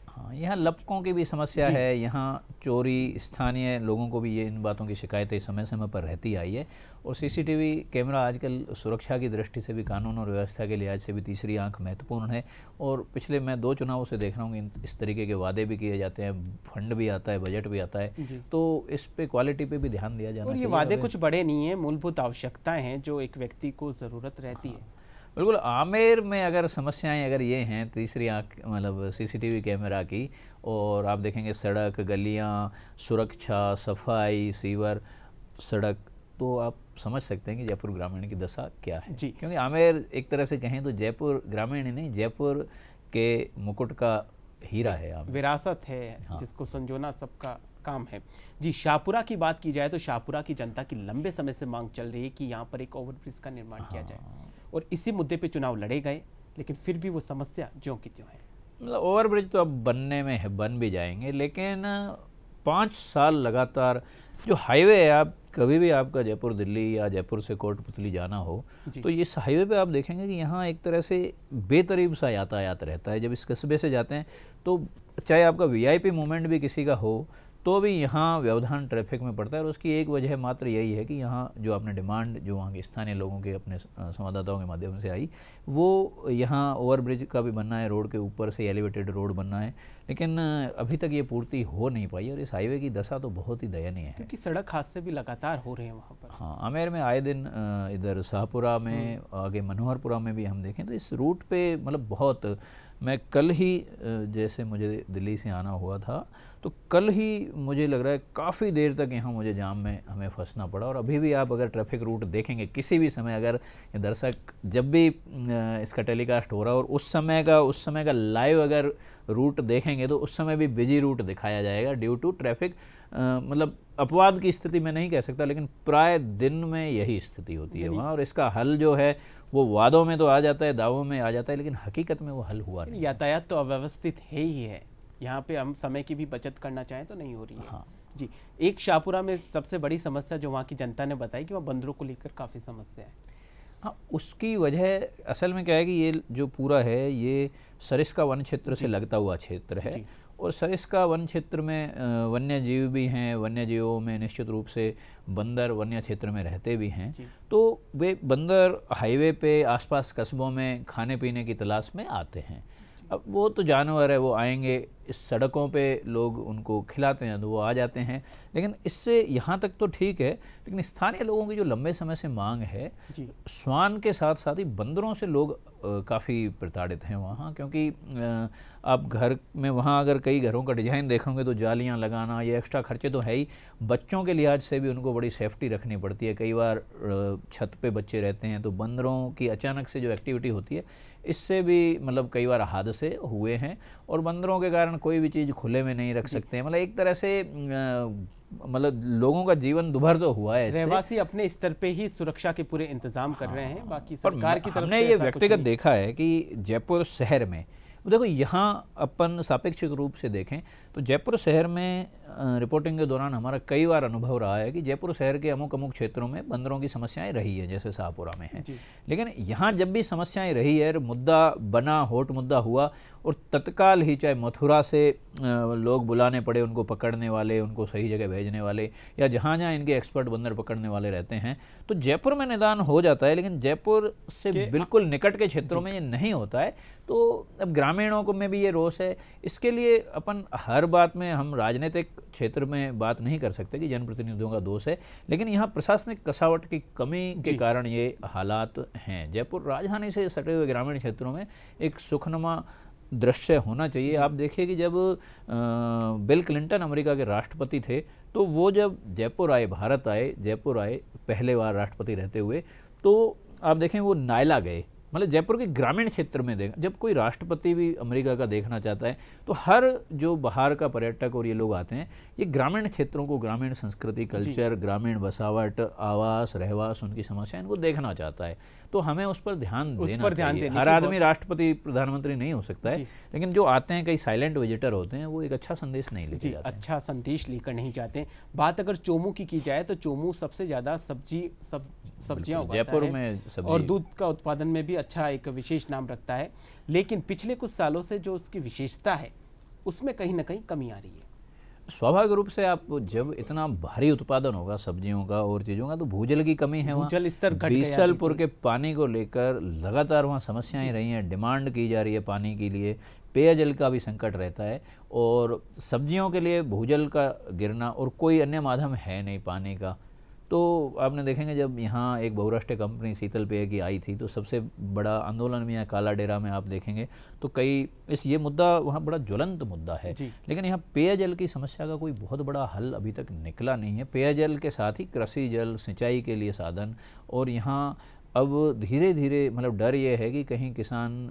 हाँ, यहाँ लपकों की भी समस्या है, यहाँ चोरी, स्थानीय लोगों को भी ये इन बातों की शिकायतें समय समय पर रहती आई है, और सीसीटीवी कैमरा आजकल सुरक्षा की दृष्टि से भी, कानून और व्यवस्था के लिहाज से भी तीसरी आंख महत्वपूर्ण है। और पिछले मैं 2 चुनावों से देख रहा हूँ कि इस तरीके के वादे भी किए जाते हैं, फंड भी आता है, बजट भी आता है, तो इस पे क्वालिटी पे भी ध्यान दिया जाना चाहिए। और ये वादे कुछ बड़े नहीं है, मूलभूत आवश्यकताएं हैं जो एक व्यक्ति को ज़रूरत रहती है। बिल्कुल, आमेर में अगर समस्याएं अगर ये हैं, तीसरी आंख मतलब सीसीटीवी कैमरा की, और आप देखेंगे सड़क, गलियां, सुरक्षा, सफाई, सीवर, सड़क, तो आप समझ सकते हैं कि जयपुर ग्रामीण की दशा क्या है। क्योंकि आमेर एक तरह से कहें तो जयपुर ग्रामीण ही नहीं, जयपुर के मुकुट का हीरा है, आमेर विरासत है। हाँ। जिसको संजोना सबका काम है। जी, शाहपुरा की बात की जाए तो शाहपुरा की जनता की लंबे समय से मांग चल रही है कि यहाँ पर एक ओवरब्रिज का निर्माण किया जाए, और इसी मुद्दे पे चुनाव लड़े गए, लेकिन फिर भी वो समस्या ज्यों की त्यों है। मतलब ओवरब्रिज तो अब बनने में है, बन भी जाएंगे, लेकिन 5 साल लगातार जो हाईवे है, आप कभी भी आपका जयपुर दिल्ली या जयपुर से कोटपुतली जाना हो, तो इस हाईवे पे आप देखेंगे कि यहाँ एक तरह से बेतरीब सा यातायात रहता है। जब इस कस्बे से जाते हैं तो चाहे आपका वीआईपी मूवमेंट भी किसी का हो, तो भी यहाँ व्यवधान ट्रैफिक में पड़ता है, और उसकी एक वजह मात्र यही है कि यहाँ जो आपने डिमांड जो वहाँ के स्थानीय लोगों के अपने संवाददाताओं के माध्यम से आई, वो यहाँ ओवरब्रिज का भी बनना है, रोड के ऊपर से एलिवेटेड रोड बनना है, लेकिन अभी तक ये पूर्ति हो नहीं पाई, और इस हाईवे की दशा तो बहुत ही दयनीय है, क्योंकि सड़क हादसे भी लगातार हो रहे हैं वहाँ पर। हाँ, आमेर में आए दिन, इधर शाहपुरा में, आगे मनोहरपुरा में भी हम देखें तो इस रूट पे मतलब बहुत, मैं कल ही जैसे मुझे दिल्ली से आना हुआ था, तो कल ही मुझे लग रहा है काफ़ी देर तक यहाँ मुझे जाम में हमें फंसना पड़ा। और अभी भी आप अगर ट्रैफिक रूट देखेंगे किसी भी समय, अगर दर्शक जब भी इसका टेलीकास्ट हो रहा है और उस समय का लाइव अगर रूट देखेंगे, तो उस समय भी बिजी रूट दिखाया जाएगा ड्यू टू ट्रैफिक मतलब अपवाद की स्थिति मैं नहीं कह सकता, लेकिन प्राय दिन में यही स्थिति होती है वहाँ। और इसका हल जो है वो वादों में तो आ जाता है, दावों में आ जाता है, लेकिन हकीकत में वो हल हुआ नहीं। यातायात तो अव्यवस्थित है ही है, यहाँ पे हम समय की भी बचत करना चाहें तो नहीं हो रही है। हाँ जी, एक शाहपुरा में सबसे बड़ी समस्या जो वहाँ की जनता ने बताई कि वहाँ बंदरों को लेकर काफ़ी समस्या है। हाँ, उसकी वजह असल में क्या है कि ये जो पूरा है ये सरिस्का वन क्षेत्र से लगता हुआ क्षेत्र है। और सरिस्का वन क्षेत्र में वन्य जीव भी हैं, वन्य जीवों में निश्चित रूप से बंदर वन्य क्षेत्र में रहते भी हैं। तो वे बंदर हाईवे पे आसपास कस्बों में खाने पीने की तलाश में आते हैं। अब वो तो जानवर है, वो आएंगे, इस सड़कों पे लोग उनको खिलाते हैं तो वो आ जाते हैं। लेकिन इससे यहाँ तक तो ठीक है, लेकिन स्थानीय लोगों की जो लंबे समय से मांग है, श्वान के साथ साथ ही बंदरों से लोग काफ़ी प्रताड़ित हैं वहाँ। क्योंकि आप घर में वहाँ अगर कई घरों का डिज़ाइन देखोगे तो जालियाँ लगाना, ये एक्स्ट्रा खर्चे तो है ही, बच्चों के लिहाज से भी उनको बड़ी सेफ्टी रखनी पड़ती है। कई बार छत पे बच्चे रहते हैं तो बंदरों की अचानक से जो एक्टिविटी होती है इससे भी मतलब कई बार हादसे हुए हैं। और बंदरों के कारण कोई भी चीज़ खुले में नहीं रख सकते हैं। मतलब एक तरह से मतलब लोगों का जीवन दुभर तो हुआ है। रहवासी अपने स्तर पे ही सुरक्षा के पूरे इंतजाम कर रहे हैं, बाकी सरकार की तरफ हमने ये व्यक्तिगत देखा है कि जयपुर शहर में देखो, यहाँ अपन सापेक्षिक रूप से देखें तो जयपुर शहर में रिपोर्टिंग के दौरान हमारा कई बार अनुभव रहा है कि जयपुर शहर के अमुक क्षेत्रों में बंदरों की समस्याएं रही है, जैसे शाहपुरा में है। लेकिन यहाँ जब भी समस्याएं रही है, मुद्दा बना, हॉट मुद्दा हुआ, और तत्काल ही चाहे मथुरा से लोग बुलाने पड़े उनको पकड़ने वाले, उनको सही जगह भेजने वाले, या जहाँ जहाँ इनके एक्सपर्ट बंदर पकड़ने वाले रहते हैं, तो जयपुर में निदान हो जाता है। लेकिन जयपुर से बिल्कुल निकट के क्षेत्रों में ये नहीं होता है। तो अब ग्रामीणों को में भी ये रोष है। इसके लिए अपन हर बात में हम राजनीतिक क्षेत्र में बात नहीं कर सकते कि जनप्रतिनिधियों का दोष है, लेकिन यहाँ प्रशासनिक कसावट की कमी के कारण ये हालात हैं। जयपुर राजधानी से सटे हुए ग्रामीण क्षेत्रों में एक सुखनुमा दृश्य होना चाहिए। आप देखिए कि जब बिल क्लिंटन अमेरिका के राष्ट्रपति थे तो वो जब जयपुर आए, भारत आए, जयपुर आए पहले बार राष्ट्रपति रहते हुए, तो आप देखें वो नायला गए। मतलब जयपुर के ग्रामीण क्षेत्र में देखा, जब कोई राष्ट्रपति भी अमेरिका का देखना चाहता है तो हर जो बाहर का पर्यटक और ये लोग आते हैं, ये ग्रामीण क्षेत्रों को, ग्रामीण संस्कृति, कल्चर, ग्रामीण बसावट, आवास, रहवास, उनकी समस्या, इनको देखना चाहता है। तो हमें उस पर ध्यान देना चाहिए। हर आदमी राष्ट्रपति, प्रधानमंत्री नहीं हो सकता है, लेकिन जो आते हैं, कई साइलेंट विजिटर होते हैं, वो एक अच्छा संदेश नहीं लेके जाते, अच्छा संदेश लेकर नहीं जाते। बात अगर चोमू की जाए तो चोमू सबसे ज्यादा सब्जियां उगाता जयपुर है में और दूध का उत्पादन में भी अच्छा एक विशेष नाम रखता है। लेकिन पिछले कुछ सालों से जो उसकी विशेषता है उसमें कहीं ना कहीं कमी आ रही है। स्वाभाविक रूप से आप जब इतना भारी उत्पादन होगा सब्जियों का और चीज़ों का, तो भूजल की कमी है। भूजल स्तर घट गया। बीसलपुर के पानी को लेकर लगातार वहाँ समस्याएं रही हैं, डिमांड की जा रही है पानी के लिए, पेयजल का भी संकट रहता है, और सब्जियों के लिए भूजल का गिरना, और कोई अन्य माध्यम है नहीं पानी का। तो आपने देखेंगे जब यहाँ एक बहुराष्ट्रीय कंपनी शीतल पेय की आई थी तो सबसे बड़ा आंदोलन में, यहाँ काला डेरा में आप देखेंगे तो कई ये मुद्दा वहाँ बड़ा ज्वलंत मुद्दा है। लेकिन यहाँ पेयजल की समस्या का कोई बहुत बड़ा हल अभी तक निकला नहीं है। पेयजल के साथ ही कृषि जल, सिंचाई के लिए साधन, और यहाँ अब धीरे धीरे मतलब डर ये है कि कहीं किसान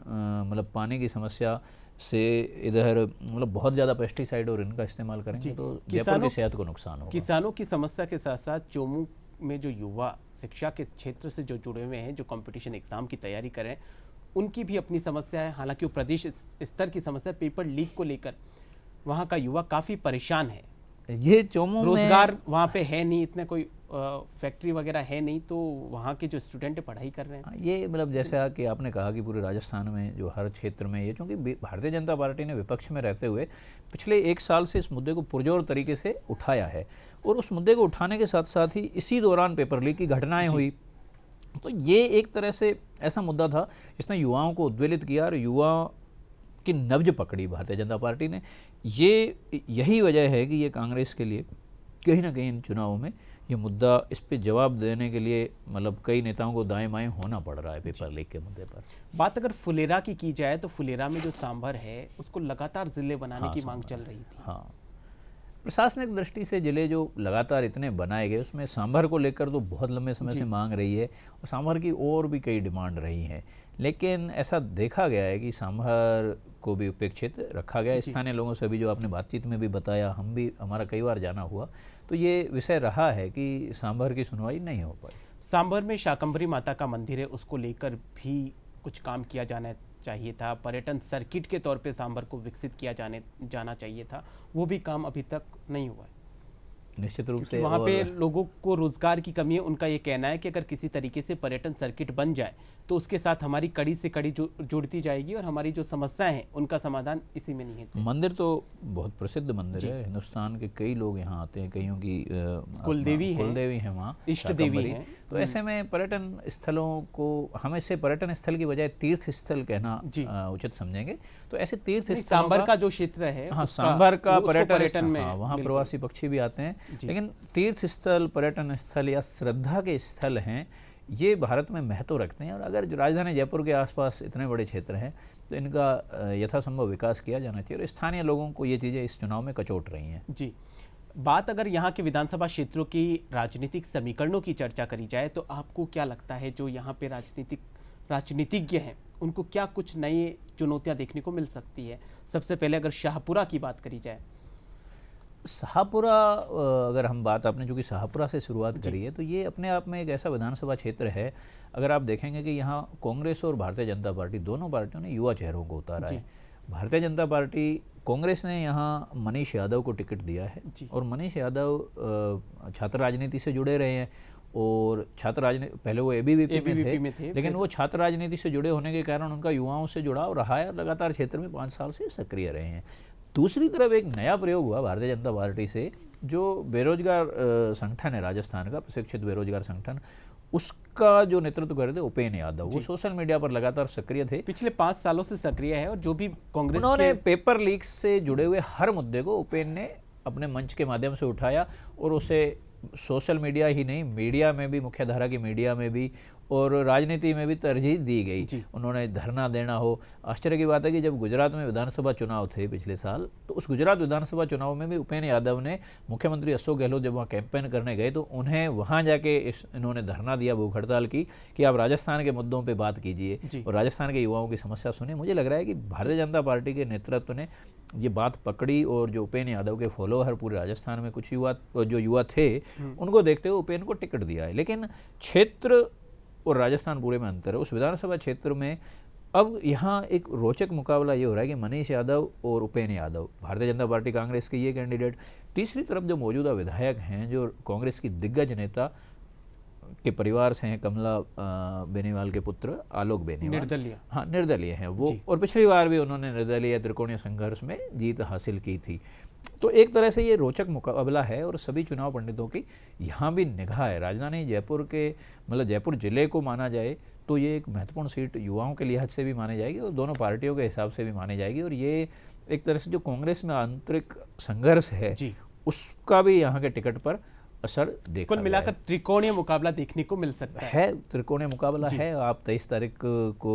मतलब पानी की समस्या से इधर मतलब बहुत ज़्यादा पेस्टिसाइड और इनका इस्तेमाल करेंगे तो जयपुर की सेहत को नुकसान होगा। किसानों की समस्या के साथ साथ चोमू में जो युवा शिक्षा के क्षेत्र से जो जुड़े हुए हैं, जो कंपटीशन एग्जाम की तैयारी कर रहे हैं, उनकी भी अपनी समस्या है। हालांकि वो प्रदेश स्तर की समस्या, पेपर लीक को लेकर वहाँ का युवा काफ़ी परेशान है। ये चोमू रोजगार वहाँ पे है नहीं, इतने कोई फैक्ट्री वगैरह है नहीं, तो वहाँ के जो स्टूडेंट पढ़ाई कर रहे हैं। ये मतलब जैसा कि आपने कहा कि पूरे राजस्थान में जो हर क्षेत्र में ये, क्योंकि भारतीय जनता पार्टी ने विपक्ष में रहते हुए पिछले 1 साल से इस मुद्दे को पुरजोर तरीके से उठाया है, और उस मुद्दे को उठाने के साथ साथ ही इसी दौरान पेपर लीक की घटनाएं हुई। तो ये एक तरह से ऐसा मुद्दा था जिसने युवाओं को उद्वेलित किया और युवा की नब्ज पकड़ी भारतीय जनता पार्टी ने। यही वजह है कि ये कांग्रेस के लिए कहीं ना कहीं इन चुनावों में ये मुद्दा, इस पे जवाब देने के लिए मतलब कई नेताओं को दाएं बाएं होना पड़ रहा है पेपर लीक के मुद्दे पर। बात अगर फुलेरा की जाए तो फुलेरा में जो सांभर है उसको लगातार जिले बनाने की मांग चल रही थी। हाँ, प्रशासनिक दृष्टि से जिले जो लगातार इतने बनाए गए उसमें सांभर को लेकर तो बहुत लंबे समय से मांग रही है और सांभर की और भी कई डिमांड रही हैं, लेकिन ऐसा देखा गया है कि सांभर को भी उपेक्षित रखा गया। स्थानीय लोगों से भी जो आपने बातचीत में भी बताया, हम भी हमारा कई बार जाना हुआ, तो ये विषय रहा है कि सांभर की सुनवाई नहीं हो पाई। सांभर में शाकंभरी माता का मंदिर है, उसको लेकर भी कुछ काम किया जाना चाहिए था। पर्यटन सर्किट के तौर पे सांभर को विकसित किया जाना चाहिए था, वो भी काम अभी तक नहीं हुआ है। निश्चित रूप से वहाँ पे लोगों को रोजगार की कमी है। उनका ये कहना है कि अगर किसी तरीके से पर्यटन सर्किट बन जाए तो उसके साथ हमारी कड़ी से कड़ी जुड़ती जाएगी और हमारी जो समस्याएं हैं उनका समाधान इसी में नहीं है। मंदिर तो बहुत प्रसिद्ध मंदिर है, हिंदुस्तान के कई लोग यहाँ आते हैं, कईयों की कुलदेवी है वहाँ, इष्ट देवी है। तो ऐसे में पर्यटन स्थलों को हम इसे पर्यटन स्थल की बजाय तीर्थ स्थल कहना उचित समझेंगे। तो ऐसे तीर्थ स्थल सांभर का जो क्षेत्र है, हाँ, सांभर का पर्यटन में वहाँ प्रवासी पक्षी भी आते हैं, लेकिन तीर्थ स्थल, पर्यटन स्थल या श्रद्धा के स्थल हैं, ये भारत में महत्व रखते हैं। और अगर राजधानी जयपुर के आसपास इतने बड़े क्षेत्र हैं तो इनका यथासंभव विकास किया जाना चाहिए और स्थानीय लोगों को ये चीज़ें इस चुनाव में कचोट रही हैं। जी, बात अगर यहाँ के विधानसभा क्षेत्रों की राजनीतिक समीकरणों की चर्चा करी जाए तो आपको क्या लगता है जो यहाँ पे राजनीतिज्ञ हैं उनको क्या कुछ नई चुनौतियाँ देखने को मिल सकती है? सबसे पहले अगर शाहपुरा की बात करी जाए, शाहपुरा अगर हम बात, आपने जो कि शाहपुरा से शुरुआत करी है, तो ये अपने आप में एक ऐसा विधानसभा क्षेत्र है, अगर आप देखेंगे कि यहाँ कांग्रेस और भारतीय जनता पार्टी दोनों पार्टियों ने युवा चेहरों को उतारा है। भारतीय जनता पार्टी, कांग्रेस ने यहाँ मनीष यादव को टिकट दिया है और मनीष यादव छात्र राजनीति से जुड़े रहे हैं और छात्र राजनीति, पहले वो एबीवीपी में थे, लेकिन वो छात्र राजनीति से जुड़े होने के कारण उनका युवाओं से जुड़ाव रहा है और लगातार क्षेत्र में 5 साल से सक्रिय रहे हैं। दूसरी तरफ एक नया प्रयोग हुआ भारतीय जनता पार्टी से, जो बेरोजगार संगठन है राजस्थान का, प्रशिक्षित बेरोजगार संगठन, उसका जो नेतृत्व कर रहे थे उपेन यादव, वो सोशल मीडिया पर लगातार सक्रिय थे, पिछले 5 सालों से सक्रिय है। और जो भी कांग्रेस उन्होंने पेपर लीक्स से जुड़े हुए हर मुद्दे को उपेन ने अपने मंच के माध्यम से उठाया और उसे सोशल मीडिया ही नहीं, मीडिया में भी, मुख्य धारा की मीडिया में भी और राजनीति में भी तरजीह दी गई। उन्होंने धरना देना हो। आश्चर्य की बात है कि जब गुजरात में विधानसभा चुनाव थे पिछले साल, तो उस गुजरात विधानसभा चुनाव में भी उपेन यादव ने, मुख्यमंत्री अशोक गहलोत जब वहाँ कैंपेन करने गए तो उन्हें वहाँ जाके इन्होंने धरना दिया, भूख हड़ताल की कि आप राजस्थान के मुद्दों पर बात कीजिए और राजस्थान के युवाओं की समस्या सुनिए। मुझे लग रहा है कि भारतीय जनता पार्टी के नेतृत्व ने ये बात पकड़ी और जो उपेन यादव के फॉलोअर पूरे राजस्थान में कुछ युवा थे, उनको देखते हुए उपेन को टिकट दिया है। लेकिन क्षेत्र और राजस्थान पूरे में अंतर है। उस विधानसभा क्षेत्र में अब यहाँ एक रोचक मुकाबला ये हो रहा है कि मनीष यादव और उपेन यादव, भारतीय जनता पार्टी कांग्रेस के ये कैंडिडेट, तीसरी तरफ जो मौजूदा विधायक हैं जो कांग्रेस की दिग्गज नेता के परिवार से हैं, कमला बेनीवाल के पुत्र आलोक बेनीवाल, निर्दलीय हैं वो, और पिछली बार भी उन्होंने निर्दलीय त्रिकोणीय संघर्ष में जीत हासिल की थी। तो एक तरह से ये रोचक मुकाबला है और सभी चुनाव पंडितों की यहाँ भी निगाह है। राजधानी जयपुर के, मतलब जयपुर जिले को माना जाए तो ये एक महत्वपूर्ण सीट युवाओं के लिहाज से भी मानी जाएगी और दोनों पार्टियों के हिसाब से भी मानी जाएगी। और ये एक तरह से जो कांग्रेस में आंतरिक संघर्ष है उसका भी यहाँ के टिकट पर असर देखा। कुल मिलाकर त्रिकोणीय मुकाबला देखने को मिल सकता है। त्रिकोणीय मुकाबला है। आप 23 तारीख को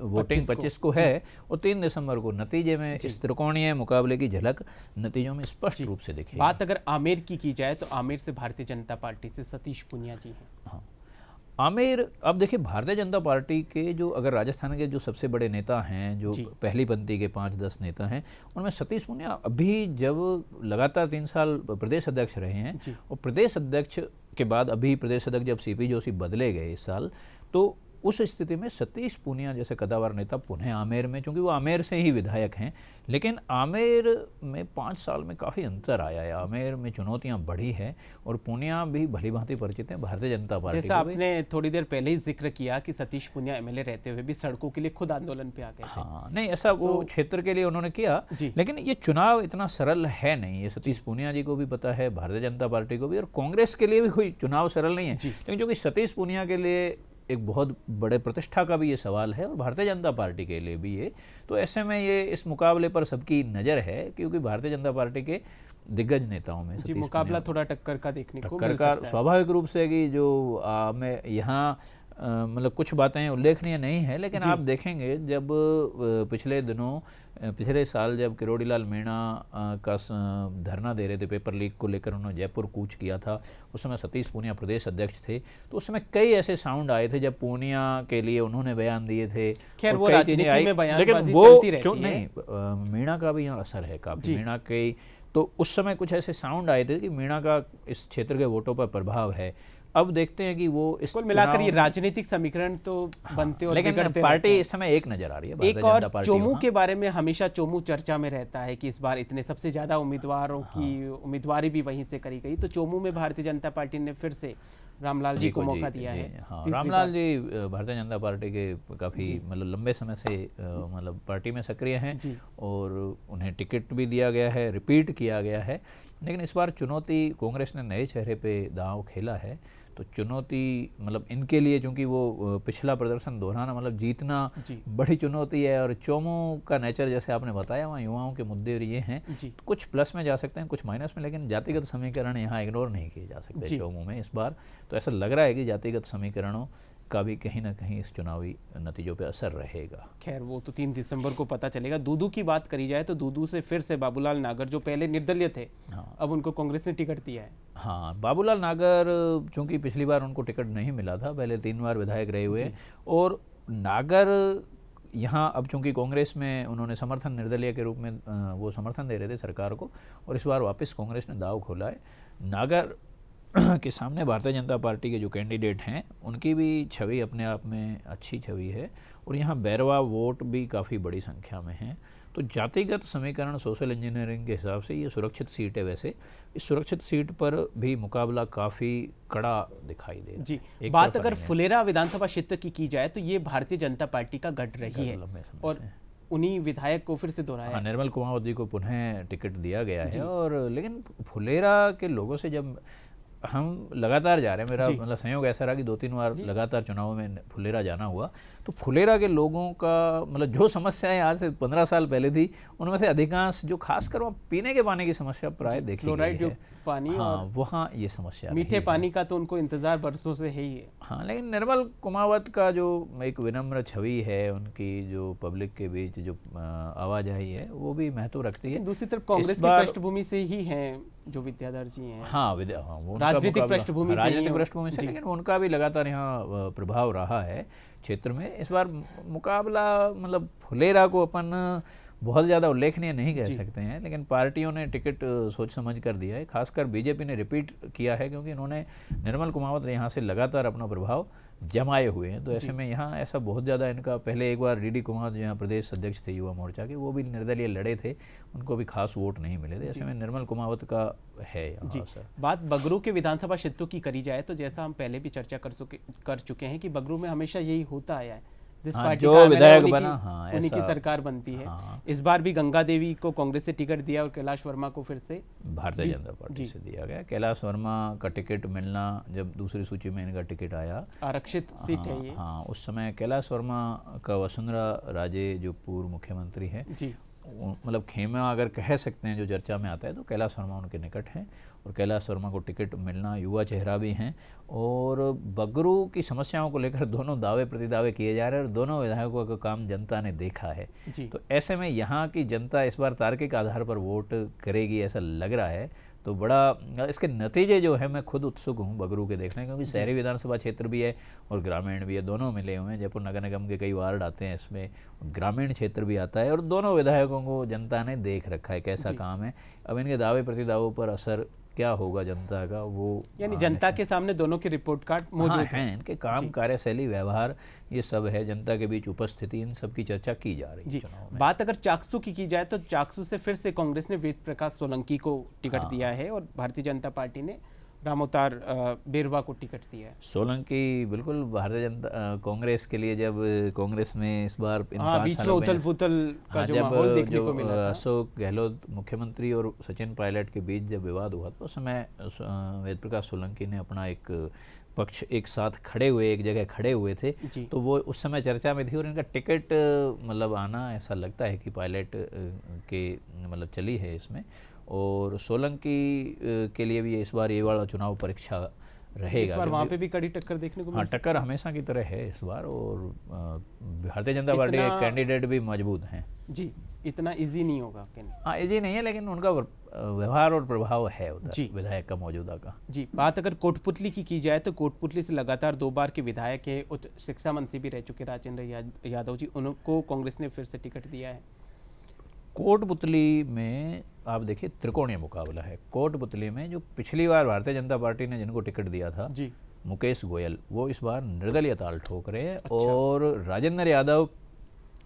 वोटिंग 25 को है और 3 दिसंबर को नतीजे में इस त्रिकोणीय मुकाबले की झलक नतीजों में स्पष्ट रूप से दिखेगी। बात अगर आमेर की जाए तो आमेर से भारतीय जनता पार्टी से सतीश पूनिया जी हैं। हाँ, आमेर, अब देखिए भारतीय जनता पार्टी के जो, अगर राजस्थान के जो सबसे बड़े नेता हैं, जो पहली पंक्ति के 5-10 नेता हैं, उनमें सतीश पूनिया अभी जब लगातार 3 साल प्रदेश अध्यक्ष रहे हैं और प्रदेश अध्यक्ष के बाद अभी प्रदेश अध्यक्ष जब सीपी जोशी बदले गए इस साल, तो उस स्थिति में सतीश पूनिया जैसे कदावर नेता पुनः आमेर में, क्योंकि वो आमेर से ही विधायक हैं, लेकिन आमेर में 5 साल में काफ़ी अंतर आया है। आमेर में चुनौतियां बढ़ी हैं और पूनिया भी भली भांति परिचित हैं भारतीय जनता पार्टी। जैसा आपने थोड़ी देर पहले ही जिक्र किया कि सतीश पूनिया एमएलए रहते हुए भी सड़कों के लिए खुद आंदोलन पे आ गए। हाँ, नहीं, ऐसा वो क्षेत्र के लिए उन्होंने किया, लेकिन ये चुनाव इतना सरल है नहीं। ये सतीश पूनिया जी को भी पता है, भारतीय जनता पार्टी को भी, और कांग्रेस के लिए भी कोई चुनाव सरल नहीं है। लेकिन जो कि सतीश पूनिया के लिए एक बहुत बड़े प्रतिष्ठा का भी ये सवाल है और भारतीय जनता पार्टी के लिए भी ये, तो ऐसे में ये इस मुकाबले पर सबकी नज़र है, क्योंकि भारतीय जनता पार्टी के दिग्गज नेताओं में मुकाबला थोड़ा टक्कर का देखने को मिल सकता है। स्वाभाविक रूप से कि जो मैं यहाँ मतलब कुछ बातें उल्लेखनीय नहीं है, लेकिन आप देखेंगे जब पिछले साल जब किरोड़ीलाल मीणा का धरना दे रहे थे पेपर लीक को लेकर, उन्होंने जयपुर कूच किया था, उस समय सतीश पूनिया प्रदेश अध्यक्ष थे, तो उस समय कई ऐसे साउंड आए थे जब पूनिया के लिए उन्होंने बयान दिए थे। खैर वो राजनीति में बयानबाजी चलती रहती है। मीणा का भी यहाँ असर है काफी, मीणा के तो उस समय कुछ ऐसे साउंड आए थे कि मीणा का इस क्षेत्र के वोटों पर प्रभाव है। अब देखते हैं कि वो इस कुल मिलाकर ये राजनीतिक समीकरण तो बनते और लेकिन बिगड़ते पार्टी इस समय एक नजर आ रही है। एक और चोमू के बारे में हमेशा चोमू चर्चा में रहता है कि इस बार इतने सबसे ज्यादा उम्मीदवारों की उम्मीदवारी भी वहीं से करी गई, तो चोमू में भारतीय जनता पार्टी ने फिर से रामलाल जी को मौका दिया है। रामलाल जी भारतीय जनता पार्टी के काफी मतलब लंबे समय से मतलब पार्टी में सक्रिय हैं और उन्हें टिकट भी दिया गया है, रिपीट किया गया है। लेकिन इस बार चुनौती कांग्रेस ने नए चेहरे पे दांव खेला है, तो चुनौती मतलब इनके लिए, चूंकि वो पिछला प्रदर्शन दोहराना मतलब जीतना बड़ी चुनौती है, और चोमू का नेचर जैसे आपने बताया वहाँ युवाओं के मुद्दे ये हैं, तो कुछ प्लस में जा सकते हैं कुछ माइनस में, लेकिन जातिगत समीकरण यहाँ इग्नोर नहीं किए जा सकते चोमू में इस बार। तो ऐसा लग रहा है कि जातिगत समीकरणों का भी कहीं ना कहीं इस चुनावी नतीजों पे असर रहेगा। खैर वो तो 3 दिसंबर को पता चलेगा। दूदू की बात करी जाए तो दूदू से फिर से बाबूलाल नागर, जो पहले निर्दलीय थे, अब उनको कांग्रेस ने टिकट दिया है। हाँ, बाबूलाल नागर चूंकि पिछली बार उनको टिकट नहीं मिला था, पहले 3 बार विधायक रहे हुए, और नागर यहाँ अब चूंकि कांग्रेस में उन्होंने समर्थन निर्दलीय के रूप में वो समर्थन दे रहे थे सरकार को, और इस बार वापस कांग्रेस ने दाव खोला है। नागर के सामने भारतीय जनता पार्टी के जो कैंडिडेट हैं उनकी भी छवि अपने आप में अच्छी छवि है, और यहाँ बैरवा वोट भी काफ़ी बड़ी संख्या में हैं। तो जातिगत समीकरण सोशल इंजीनियरिंग के हिसाब से ये सुरक्षित सीट है। वैसे इस सुरक्षित सीट पर भी मुकाबला काफ़ी कड़ा दिखाई दे जी। बात अगर फुलेरा विधानसभा क्षेत्र की जाए तो ये भारतीय जनता पार्टी का गढ़ रही है, और उन्हीं विधायक को फिर से दोहराया। निर्मल कुमावत जी को पुनः टिकट दिया गया है, और लेकिन फुलेरा के लोगों से जब हम लगातार जा रहे हैं, मेरा मतलब संयोग ऐसा रहा कि 2-3 बार लगातार चुनाव में फुलेरा जाना हुआ, तो फुलेरा के लोगों का मतलब जो समस्याएं आज से 15 साल पहले थी, उनमें से अधिकांश जो खासकर वहाँ पीने के पानी की समस्या प्राय देखी गई है। पानी, हाँ, वहाँ ये समस्या मीठे पानी का तो उनको इंतजार बरसों से है ही है। हाँ, लेकिन निर्मल कुमावत का जो एक विनम्र छवि है, उनकी जो पब्लिक के बीच जो आवाजाही है, वो भी महत्व रखती है। दूसरी तरफ कांग्रेस की पृष्ठभूमि से ही हैं जो विद्याधर जी हैं। हाँ, राजनीतिक पृष्ठभूमि से, लेकिन उनका भी लगातार यहाँ प्रभाव रहा है क्षेत्र में। इस बार मुकाबला मतलब फुलेरा को अपन बहुत ज़्यादा उल्लेखनीय नहीं कह सकते हैं, लेकिन पार्टियों ने टिकट सोच समझ कर दिया है। खासकर बीजेपी ने रिपीट किया है, क्योंकि इन्होंने निर्मल कुमावत यहाँ से लगातार अपना प्रभाव जमाए हुए हैं। तो ऐसे में यहाँ ऐसा बहुत ज़्यादा इनका, पहले एक बार डीडी कुमार जो यहाँ प्रदेश अध्यक्ष थे युवा मोर्चा के, वो भी निर्दलीय लड़े थे, उनको भी खास वोट नहीं मिले थे। ऐसे में निर्मल कुमावत का है यहाँ असर। बात बगरू के विधानसभा क्षेत्रों की करी जाए तो जैसा हम पहले भी चर्चा कर चुके हैं कि बगरू में हमेशा यही होता आया है, जिस पार्टी जो विधायक बना उन्हीं की सरकार बनती है। इस बार भी गंगा देवी को कांग्रेस से टिकट दिया और कैलाश वर्मा को फिर से भारतीय जनता पार्टी से दिया गया। कैलाश वर्मा का टिकट मिलना, जब दूसरी सूची में इनका टिकट आया, आरक्षित सीट है ये। हाँ, उस समय कैलाश वर्मा का वसुंधरा राजे जो पूर्व मुख्यमंत्री है, मतलब खेमा अगर कह सकते हैं जो चर्चा में आता है, तो कैलाश वर्मा उनके निकट हैं, और कैलाश वर्मा को टिकट मिलना, युवा चेहरा भी हैं, और बगरू की समस्याओं को लेकर दोनों दावे प्रतिदावे किए जा रहे हैं, और दोनों विधायकों का काम जनता ने देखा है। तो ऐसे में यहाँ की जनता इस बार तार्किक आधार पर वोट करेगी ऐसा लग रहा है। तो बड़ा इसके नतीजे जो है मैं खुद उत्सुक हूँ बगरू के देखने, क्योंकि शहरी विधानसभा क्षेत्र भी है और ग्रामीण भी है, दोनों मिले हुए हैं। जयपुर नगर निगम के कई वार्ड आते हैं, इसमें ग्रामीण क्षेत्र भी आता है, और दोनों विधायकों को जनता ने देख रखा है कैसा काम है। अब इनके दावे प्रतिदावों पर असर क्या होगा जनता का, वो यानी जनता के सामने दोनों की रिपोर्ट कार्ड मौजूद हैं। इनके काम, कार्यशैली, व्यवहार, ये सब है, जनता के बीच उपस्थिति, इन सब की चर्चा की जा रही है। बात अगर चाकसू की जाए तो चाकसू से फिर से कांग्रेस ने वेद प्रकाश सोलंकी को टिकट दिया है, और भारतीय जनता पार्टी ने रामोतार बेरवा को टिकट दिया है। सोलंकी बिल्कुल भारतीय जनता कांग्रेस के लिए, जब कांग्रेस में इस बार बीच में उथल-पुथल का जो माहौल देखने को मिला था, अशोक गहलोत मुख्यमंत्री और सचिन पायलट के बीच जब विवाद हुआ, तो उस समय वेद प्रकाश सोलंकी ने अपना एक पक्ष एक साथ खड़े हुए, एक जगह खड़े हुए थे, तो वो उस समय चर्चा में थी, और इनका टिकट मतलब आना ऐसा लगता है कि पायलट के मतलब चली है इसमें। और सोलंकी के लिए भी इस बार ये वाला चुनाव परीक्षा रहेगा। इस बार वहाँ क्योंकि- पे भी कड़ी टक्कर देखने को हाँ, मिल सकती टक्कर हमेशा की तरह है इस बार, और भारतीय जनता पार्टी के कैंडिडेट भी मजबूत हैं। है। जी, इतना इजी नहीं होगा कहने। हाँ, इजी नहीं है, लेकिन उनका व्यवहार और प्रभाव है उधर जी। विधायक का मौजूदा का। जी, बात अगर कोटपुतली की जाए तो कोटपुतली से लगातार 2 बार के विधायक है, उच्च शिक्षा मंत्री भी रह चुके राजेंद्र यादव जी, उनको कांग्रेस ने फिर से टिकट दिया है। कोटपुतली में आप देखिए त्रिकोणीय मुकाबला है। कोटपुतली में जो पिछली बार भारतीय जनता पार्टी ने जिनको टिकट दिया था, जी, मुकेश गोयल, वो इस बार निर्दलीय ताल ठोक रहे हैं। और राजेंद्र यादव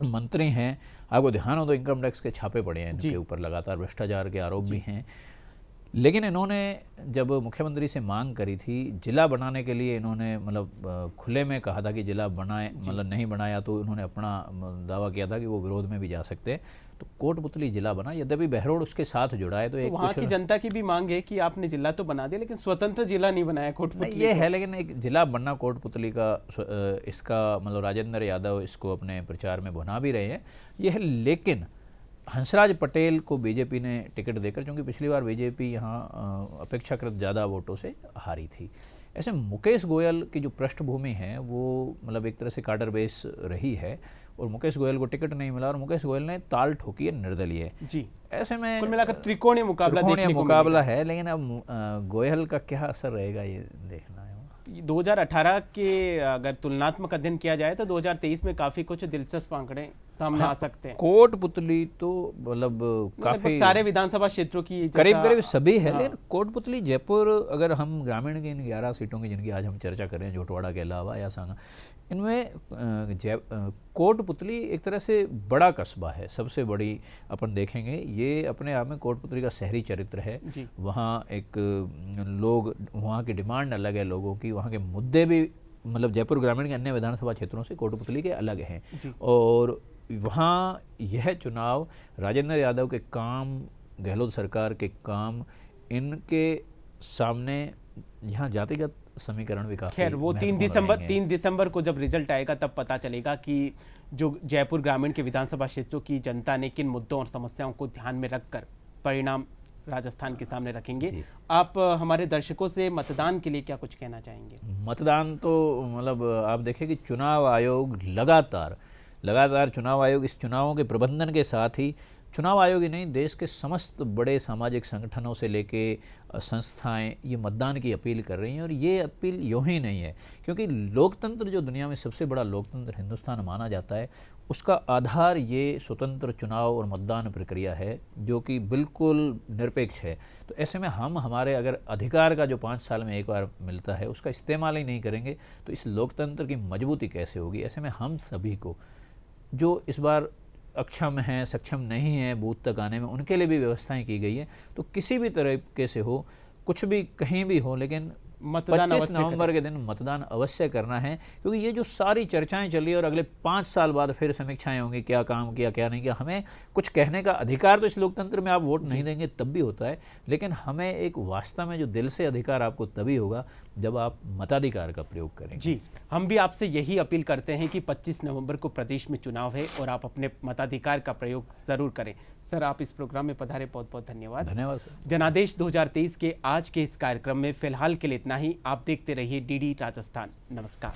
मंत्री हैं, आपको ध्यान हो तो इनकम टैक्स के छापे पड़े हैं इनके ऊपर, लगातार भ्रष्टाचार के आरोप भी हैं। लेकिन इन्होंने जब मुख्यमंत्री से मांग करी थी जिला बनाने के लिए, इन्होंने मतलब खुले में कहा था कि जिला बनाए, मतलब नहीं बनाया तो इन्होंने अपना दावा किया था कि वो विरोध में भी जा सकते हैं। तो कोटपुतली जिला बना, यद्यपि बहरोड उसके साथ जुड़ा है। तो एक वहाँ की जनता की भी मांग है कि आपने जिला तो बना दिया, लेकिन स्वतंत्र जिला नहीं बनाया कोटपुतली। ये है, लेकिन एक जिला बनना कोटपुतली का, इसका मतलब राजेंद्र यादव इसको अपने प्रचार में भुना भी रहे हैं, ये है। लेकिन हंसराज पटेल को बीजेपी ने टिकट देकर, क्योंकि पिछली बार बीजेपी यहाँ अपेक्षाकृत ज़्यादा वोटों से हारी थी। ऐसे मुकेश गोयल की जो पृष्ठभूमि है वो मतलब एक तरह से काडर बेस रही है, और मुकेश गोयल को टिकट नहीं मिला, और मुकेश गोयल ने ताल ठोकी है निर्दलीय। जी, ऐसे में कुल मिलाकर त्रिकोणीय मुकाबला है। लेकिन अब गोयल का क्या असर रहेगा ये देखना है। 2018 के अगर तुलनात्मक अध्ययन किया जाए तो 2023 में काफी कुछ दिलचस्प आंकड़े सामने आ सकते हैं। कोटपुतली तो मतलब काफी सारे विधानसभा क्षेत्रों की करीब सभी है। लेकिन कोटपुतली, जयपुर, अगर हम ग्रामीण की इन 11 सीटों की जिनकी आज हम चर्चा कर रहे हैं, जोटवाड़ा के अलावा या सांगा, इनमें कोटपुतली एक तरह से बड़ा कस्बा है, सबसे बड़ी अपन देखेंगे। ये अपने आप में कोटपुतली का शहरी चरित्र है। वहाँ एक लोग, वहाँ की डिमांड अलग है लोगों की, वहाँ के मुद्दे भी मतलब जयपुर ग्रामीण के अन्य विधानसभा क्षेत्रों से कोटपुतली के अलग हैं। और वहाँ यह चुनाव राजेंद्र यादव के काम, गहलोत सरकार के काम, इनके सामने यहाँ जातिगत समीकरण भी काफी, खैर वो 3 दिसंबर को जब रिजल्ट आएगा तब पता चलेगा कि जो जयपुर ग्रामीण के विधानसभा क्षेत्रों की जनता ने किन मुद्दों और समस्याओं को ध्यान में रखकर परिणाम राजस्थान के सामने रखेंगे। आप हमारे दर्शकों से मतदान के लिए क्या कुछ कहना चाहेंगे? मतदान तो मतलब आप देखें कि चुनाव आयोग लगातार चुनाव आयोग इस चुनावों के प्रबंधन के साथ ही, चुनाव आयोग ही नहीं, देश के समस्त बड़े सामाजिक संगठनों से लेके संस्थाएं ये मतदान की अपील कर रही हैं। और ये अपील यूँ ही नहीं है, क्योंकि लोकतंत्र, जो दुनिया में सबसे बड़ा लोकतंत्र हिंदुस्तान माना जाता है, उसका आधार ये स्वतंत्र चुनाव और मतदान प्रक्रिया है, जो कि बिल्कुल निरपेक्ष है। तो ऐसे में हम हमारे अगर अधिकार का जो 5 साल में एक बार मिलता है उसका इस्तेमाल ही नहीं करेंगे तो इस लोकतंत्र की मजबूती कैसे होगी। ऐसे में हम सभी को, जो इस बार अक्षम हैं, सक्षम नहीं हैं बूथ तक आने में, उनके लिए भी व्यवस्थाएं की गई है। तो किसी भी तरीके से हो, कुछ भी कहीं भी हो, लेकिन 25 नवंबर के दिन मतदान अवश्य करना है। क्योंकि ये जो सारी चर्चाएं चली और अगले 5 साल बाद फिर समीक्षाएं होंगी, क्या काम किया क्या नहीं किया, हमें कुछ कहने का अधिकार तो इस लोकतंत्र में आप वोट नहीं देंगे तब भी होता है, लेकिन हमें एक वास्तव में जो दिल से अधिकार आपको तभी होगा जब आप मताधिकार का प्रयोग करेंगे। जी, हम भी आपसे यही अपील करते हैं कि 25 नवंबर को प्रदेश में चुनाव है और आप अपने मताधिकार का प्रयोग जरूर करें। सर, आप इस प्रोग्राम में पधारे, बहुत बहुत धन्यवाद। धन्यवाद सर। जनादेश 2023 के आज के इस कार्यक्रम में फिलहाल के लिए इतना ही। आप देखते रहिए डीडी राजस्थान। नमस्कार।